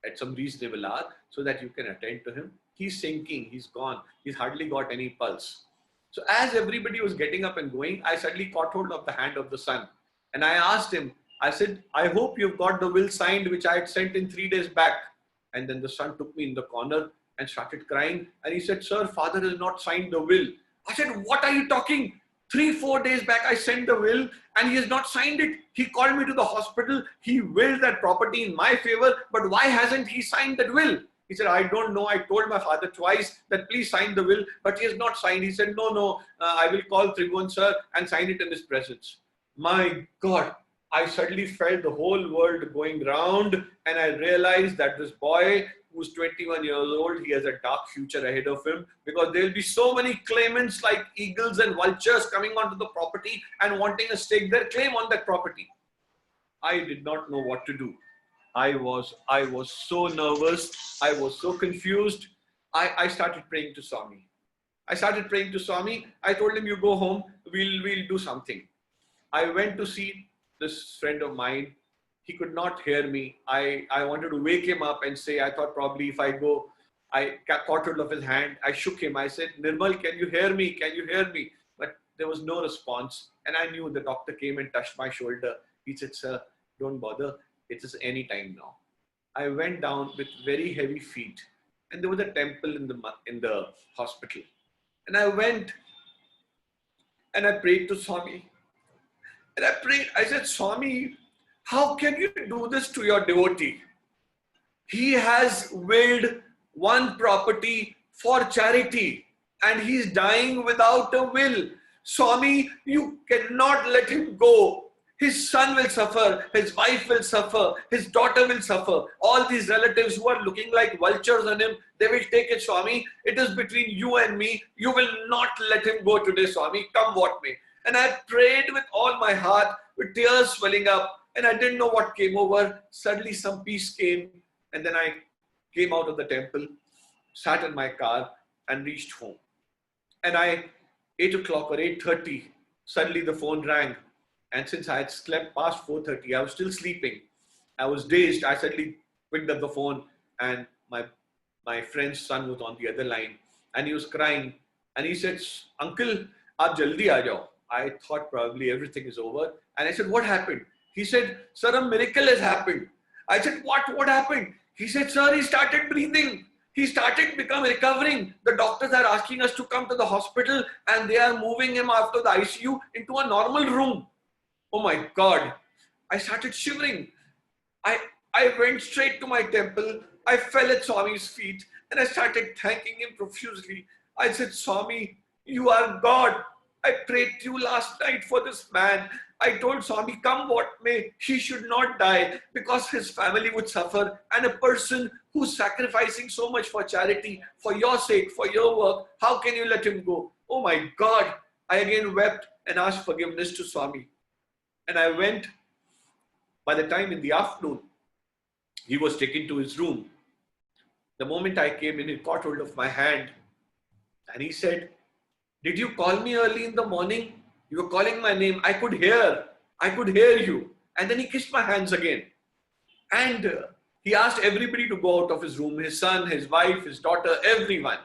at some reasonable hour so that you can attend to him. He's sinking, he's gone. He's hardly got any pulse. So as everybody was getting up and going, I suddenly caught hold of the hand of the son. And I asked him, I said, I hope you've got the will signed, which I had sent in 3 days back. And then the son took me in the corner and started crying. And he said, sir, father has not signed the will. I said, what are you talking? 3-4 days back, I sent the will and he has not signed it. He called me to the hospital. He willed that property in my favor, but why hasn't he signed that will? He said, I don't know. I told my father twice that please sign the will, but he has not signed. He said, no, I will call Tribhuvan sir and sign it in his presence. My God, I suddenly felt the whole world going round, and I realized that this boy who's 21 years old, he has a dark future ahead of him, because there will be so many claimants like eagles and vultures coming onto the property and wanting to stake their claim on that property. I did not know what to do. I was so nervous. I was so confused. I started praying to Swami. I told him, you go home, we'll do something. I went to see this friend of mine. He could not hear me. I wanted to wake him up and say, I thought probably if I go, I caught hold of his hand. I shook him. I said, Nirmal, can you hear me? Can you hear me? But there was no response. And I knew the doctor came and touched my shoulder. He said, sir, don't bother. It is any time now. I went down with very heavy feet. And there was a temple in the hospital. And I went and I prayed to Swami. And I said, Swami, how can you do this to your devotee? He has willed one property for charity and he's dying without a will. Swami, you cannot let him go. His son will suffer, his wife will suffer, his daughter will suffer. All these relatives who are looking like vultures on him, they will take it, Swami. It is between you and me. You will not let him go today, Swami. Come what may. And I prayed with all my heart, with tears swelling up, and I didn't know what came over. Suddenly some peace came, and then I came out of the temple, sat in my car, and reached home. And 8 o'clock or 8:30, suddenly the phone rang. And since I had slept past 4:30, I was still sleeping. I was dazed. I suddenly picked up the phone, and my friend's son was on the other line, and he was crying. And he said, Uncle, aap jaldi aa jao. I thought probably everything is over. And I said, what happened? He said, sir, a miracle has happened. I said, what happened? He said, sir, he started breathing. He started recovering. The doctors are asking us to come to the hospital, and they are moving him after the ICU into a normal room. Oh my God. I started shivering. I went straight to my temple. I fell at Swami's feet and I started thanking him profusely. I said, Swami, you are God. I prayed to you last night for this man. I told Swami, come what may, he should not die because his family would suffer. And a person who's sacrificing so much for charity, for your sake, for your work, how can you let him go? Oh my God. I again wept and asked forgiveness to Swami. And I went. By the time in the afternoon, he was taken to his room. The moment I came in, he caught hold of my hand and he said, did you call me early in the morning? You were calling my name. I could hear you. And then he kissed my hands again. And he asked everybody to go out of his room, his son, his wife, his daughter, everyone.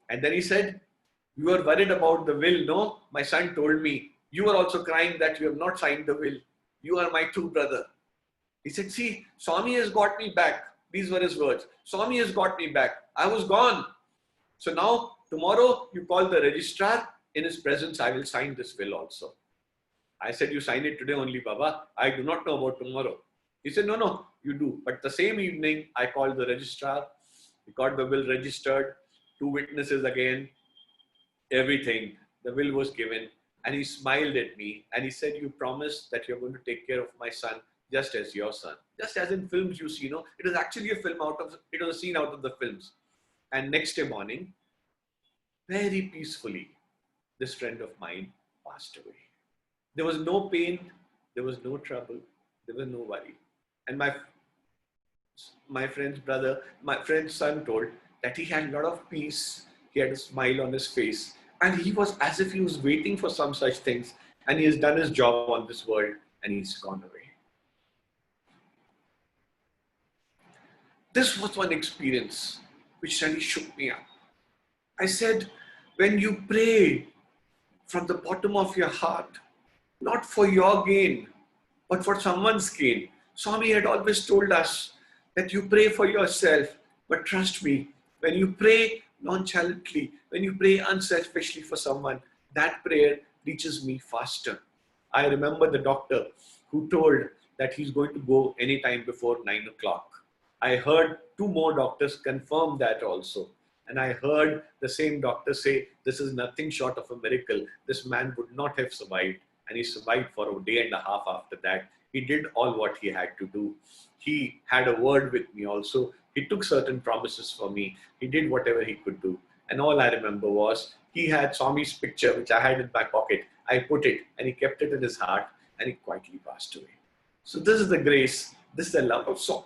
And then he said, you are worried about the will, no? My son told me, you are also crying that you have not signed the will. You are my true brother. He said, see, Swami has got me back. These were his words. Swami has got me back. I was gone. So now, tomorrow, you call the registrar. In his presence, I will sign this will also. I said, you sign it today only, Baba. I do not know about tomorrow. He said, no, you do. But the same evening, I called the registrar. He got the will registered. 2 witnesses again. Everything. The will was given. And he smiled at me. And he said, you promised that you're going to take care of my son just as your son. Just as in films you see, it is actually it was a scene out of the films. And next day morning, very peacefully, this friend of mine passed away. There was no pain, there was no trouble, there was no worry. And my friend's son told that he had a lot of peace. He had a smile on his face. And he was as if he was waiting for some such things. And he has done his job on this world and he's gone away. This was one experience which really shook me up. I said, when you pray from the bottom of your heart, not for your gain, but for someone's gain. Swami had always told us that you pray for yourself, but trust me, when you pray nonchalantly, when you pray unselfishly for someone, that prayer reaches me faster. I remember the doctor who told that he's going to go anytime before 9 o'clock. I heard two more doctors confirm that also. And I heard the same doctor say, this is nothing short of a miracle. This man would not have survived. And he survived for a day and a half after that. He did all what he had to do. He had a word with me also. He took certain promises for me. He did whatever he could do. And all I remember was he had Swami's picture, which I had in my pocket. I put it and he kept it in his heart and he quietly passed away. So this is the grace. This is the love of Swami.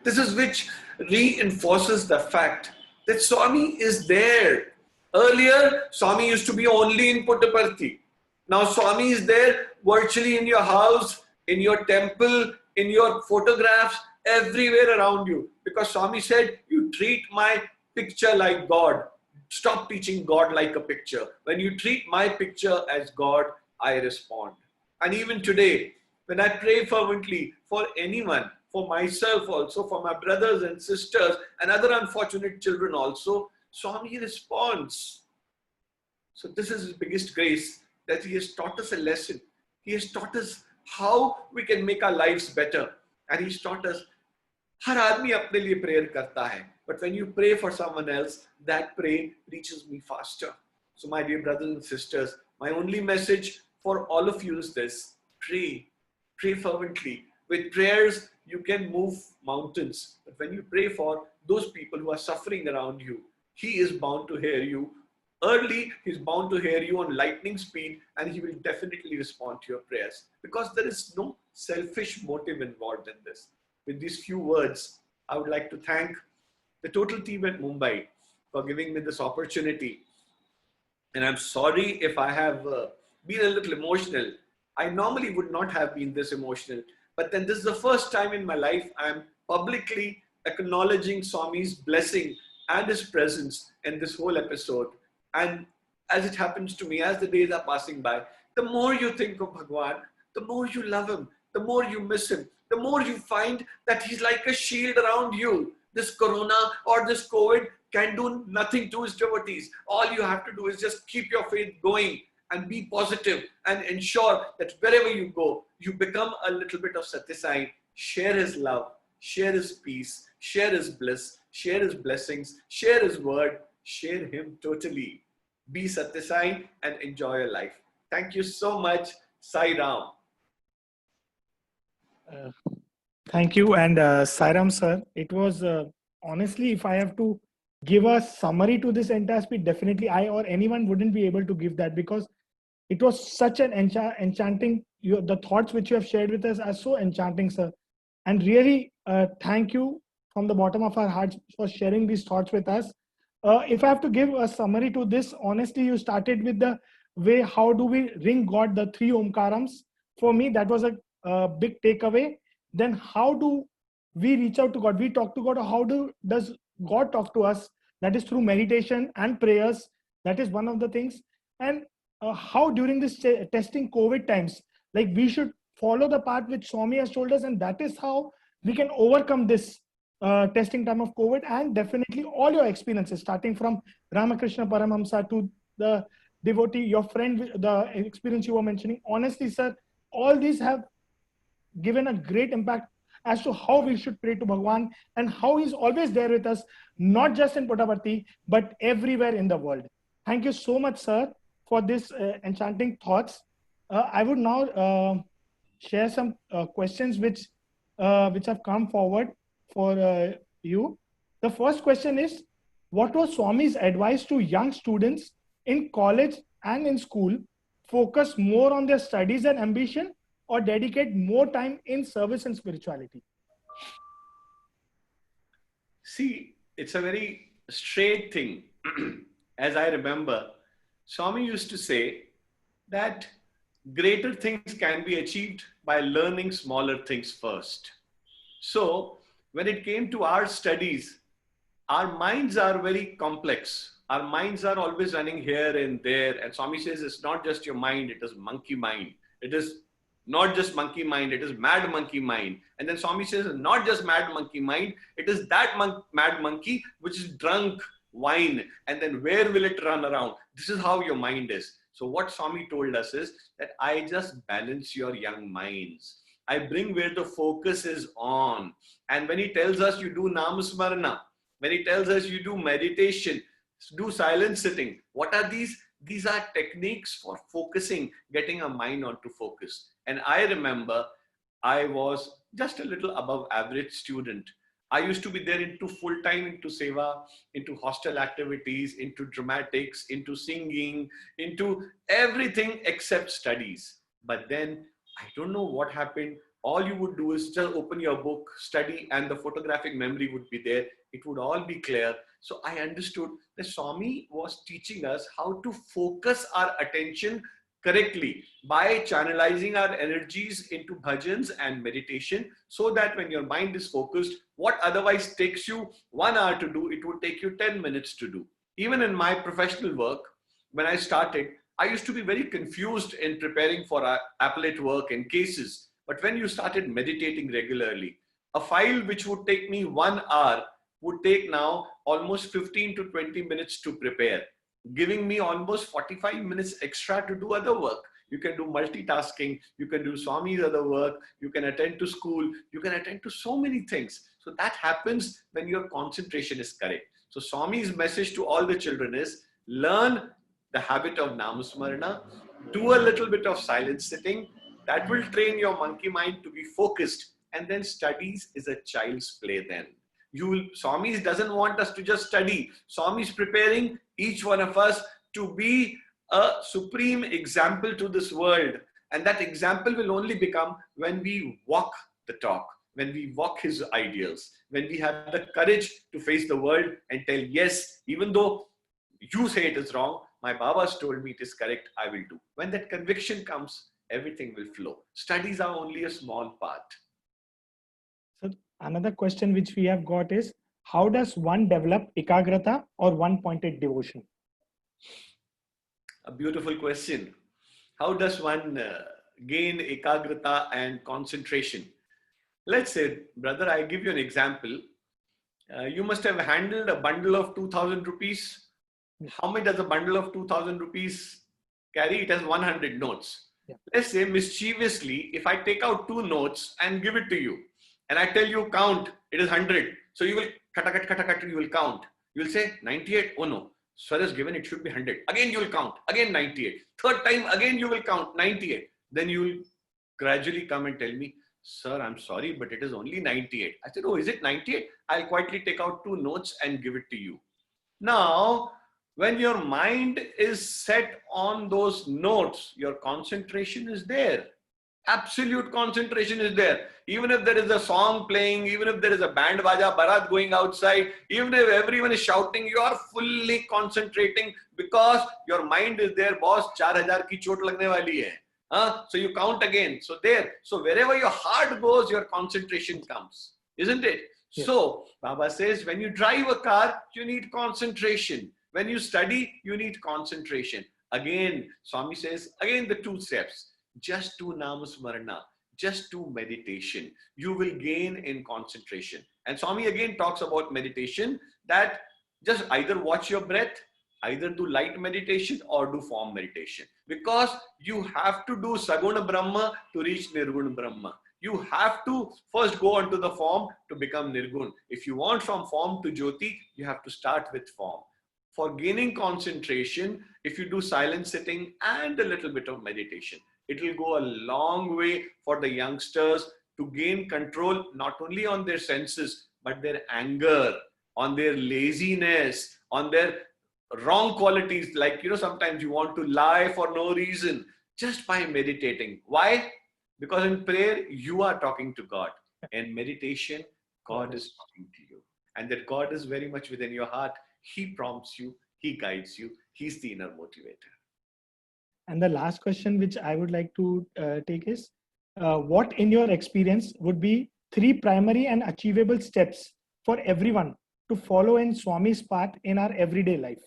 This is which reinforces the fact that Swami is there. Earlier, Swami used to be only in Puttaparthi. Now Swami is there virtually in your house, in your temple, in your photographs, everywhere around you. Because Swami said, you treat my picture like God. Stop teaching God like a picture. When you treat my picture as God, I respond. And even today, when I pray fervently for anyone, for myself also, for my brothers and sisters and other unfortunate children also, Swami responds. So this is his biggest grace, that he has taught us a lesson. He has taught us how we can make our lives better. And he's taught us, har aadmi apne liye prayer karta hai. But when you pray for someone else, that prayer reaches me faster. So my dear brothers and sisters, my only message for all of you is this: pray. Pray fervently. With prayers, you can move mountains. But when you pray for those people who are suffering around you, he is bound to hear you. Early, he's bound to hear you on lightning speed, and he will definitely respond to your prayers. Because there is no selfish motive involved in this. With these few words, I would like to thank the total team at Mumbai for giving me this opportunity. And I'm sorry if I have been a little emotional. I normally would not have been this emotional. But then this is the first time in my life I'm publicly acknowledging Swami's blessing and his presence in this whole episode. And as it happens to me, as the days are passing by, the more you think of Bhagwan, the more you love him, the more you miss him, the more you find that he's like a shield around you. This corona or this COVID can do nothing to his devotees. All you have to do is just keep your faith going and be positive and ensure that wherever you go, you become a little bit of Satyasai. Share his love, share his peace, share his bliss, share his blessings, share his word, share him totally. Be Satyasai and enjoy your life. Thank you so much. Sai Ram. Thank you. And Sairam sir, it was honestly, if I have to give a summary to this entire speech, definitely I or anyone wouldn't be able to give that, because it was such an enchanting, the thoughts which you have shared with us are so enchanting, sir. And really, thank you from the bottom of our hearts for sharing these thoughts with us. If I have to give a summary to this, honestly, you started with the way, how do we ring God, the three Omkarams? For me, that was a big takeaway. Then how do we reach out to God? We talk to God. How does God talk to us? That is through meditation and prayers. That is one of the things. And how during this testing COVID times, like we should follow the path which Swami has told us, and that is how we can overcome this testing time of COVID. And definitely all your experiences, starting from Ramakrishna Paramahamsa to the devotee, your friend, the experience you were mentioning. Honestly, sir, all these have given a great impact as to how we should pray to Bhagwan and how he's always there with us, not just in Puttaparthi, but everywhere in the world. Thank you so much, sir, for this enchanting thoughts. I would now share some questions which have come forward for you. The first question is, what was Swami's advice to young students in college and in school? Focus more on their studies and ambition, or dedicate more time in service and spirituality? See, it's a very straight thing. As I remember, Swami used to say that greater things can be achieved by learning smaller things first. So when it came to our studies, our minds are very complex. Our minds are always running here and there. And Swami says it's not just your mind, it is monkey mind. It is not just monkey mind, it is mad monkey mind. And then Swami says, not just mad monkey mind, it is that mad monkey which is drunk wine. And then where will it run around? This is how your mind is. So what Swami told us is that I just balance your young minds. I bring where the focus is on. And when he tells us you do namasmarana, when he tells us you do meditation, do silent sitting, what are these? These are techniques for focusing, getting a mind onto focus. And I remember I was just a little above average student. I used to be there into full time into seva, into hostel activities, into dramatics, into singing, into everything except studies. But then I don't know what happened. All you would do is just open your book, study, and the photographic memory would be there. It would all be clear. So I understood that Swami was teaching us how to focus our attention correctly by channelizing our energies into bhajans and meditation, so that when your mind is focused, what otherwise takes you 1 hour to do, it would take you 10 minutes to do. Even in my professional work, when I started, I used to be very confused in preparing for appellate work and cases. But when you started meditating regularly, a file which would take me 1 hour would take now almost 15 to 20 minutes to prepare, giving me almost 45 minutes extra to do other work. You can do multitasking, you can do Swami's other work, you can attend to school, you can attend to so many things. So that happens when your concentration is correct. So Swami's message to all the children is, learn the habit of namasmarana, do a little bit of silent sitting. That will train your monkey mind to be focused. And then studies is a child's play then. Swami doesn't want us to just study. Swami is preparing each one of us to be a supreme example to this world. And that example will only become when we walk the talk, when we walk his ideals, when we have the courage to face the world and tell, yes, even though you say it is wrong, my Baba's told me it is correct, I will do. When that conviction comes, everything will flow. Studies are only a small part. So another question which we have got is, how does one develop ekagrata or one-pointed devotion? A beautiful question. How does one gain ekagrata and concentration? Let's say, brother, I give you an example. You must have handled a bundle of 2,000 rupees. How much does a bundle of 2,000 rupees carry? It has 100 notes. Yeah. Let's say mischievously, if I take out 2 notes and give it to you, and I tell you count, it is 100. So you will you will count. You will say 98. Oh no, sir has given it should be 100. Again you will count. Again 98. Third time again you will count 98. Then you will gradually come and tell me, sir, I'm sorry, but it is only 98. I said, oh, is it 98? I'll quietly take out 2 notes and give it to you. Now, when your mind is set on those notes, your concentration is there. Absolute concentration is there. Even if there is a song playing, even if there is a band baja barat going outside, even if everyone is shouting, you are fully concentrating because your mind is there. Boss, 4,000 ki chot lagne wali hai. So you count again. So there. So wherever your heart goes, your concentration comes. Isn't it? Yes. So Baba says, when you drive a car, you need concentration. When you study, you need concentration. Again, Swami says, again the 2 steps. Just do namasmarana, just do meditation. You will gain in concentration. And Swami again talks about meditation, that just either watch your breath, either do light meditation or do form meditation. Because you have to do Saguna Brahma to reach Nirguna Brahma. You have to first go onto the form to become Nirgun. If you want from form to Jyoti, you have to start with form. For gaining concentration, if you do silent sitting and a little bit of meditation, it will go a long way for the youngsters to gain control not only on their senses, but their anger, on their laziness, on their wrong qualities. Like, sometimes you want to lie for no reason, just by meditating. Why? Because in prayer, you are talking to God. In meditation, God is talking to you. And that God is very much within your heart. He prompts you, He guides you, He's the inner motivator. And the last question which I would like to take is, what in your experience would be 3 primary and achievable steps for everyone to follow in Swami's path in our everyday life?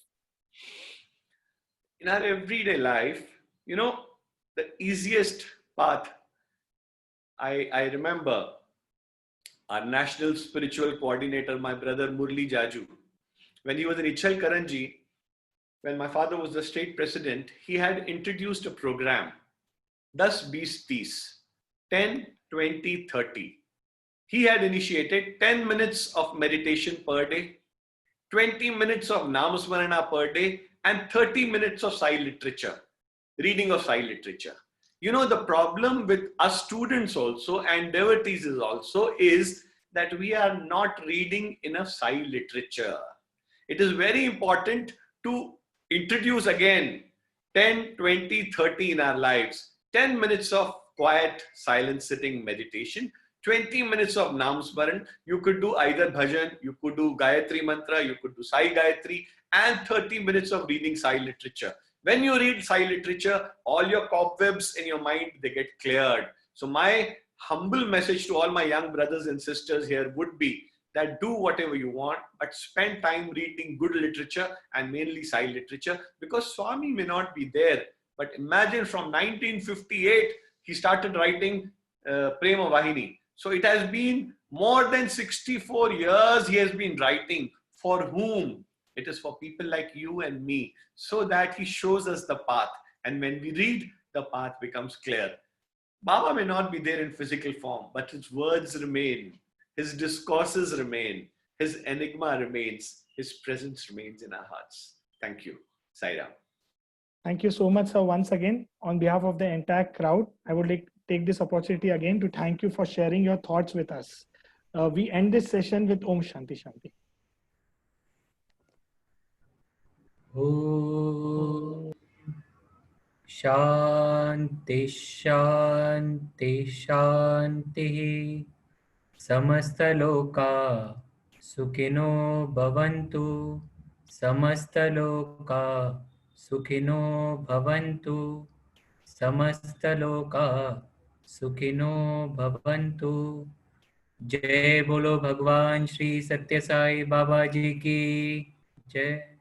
In our everyday life, the easiest path, I remember our national spiritual coordinator, my brother Murli Jaju, when he was in Ichal Karanji, when my father was the state president, he had introduced a program, 10, 20, 30. 10, 20, 30. He had initiated 10 minutes of meditation per day, 20 minutes of Namasmarana per day, and 30 minutes of Sai literature, reading of Sai literature. You know, the problem with us students also and devotees is that we are not reading enough Sai literature. It is very important to introduce again 10, 20, 30 in our lives. 10 minutes of quiet, silent sitting meditation, 20 minutes of Namsmaran. You could do either bhajan, you could do Gayatri mantra, you could do Sai Gayatri, and 30 minutes of reading Sai literature. When you read Sai literature, all your cobwebs in your mind, they get cleared. So my humble message to all my young brothers and sisters here would be that do whatever you want, but spend time reading good literature and mainly Sai literature, because Swami may not be there. But imagine from 1958, he started writing Prema Vahini. So it has been more than 64 years he has been writing. For whom? It is for people like you and me, so that he shows us the path. And when we read, the path becomes clear. Baba may not be there in physical form, but his words remain, his discourses remain, his enigma remains, his presence remains in our hearts. Thank you. Sai Ram. Thank you so much, sir. Once again, on behalf of the entire crowd, I would like to take this opportunity again to thank you for sharing your thoughts with us. We end this session with Om Shanti Shanti. Om Shanti Shanti Shanti Samastaloka Sukhino Bhavantu Samastaloka Sukhino Bhavantu Samastaloka Sukhino Bhavantu. जय बोलो भगवान श्री सत्य साई बाबा जी की जय.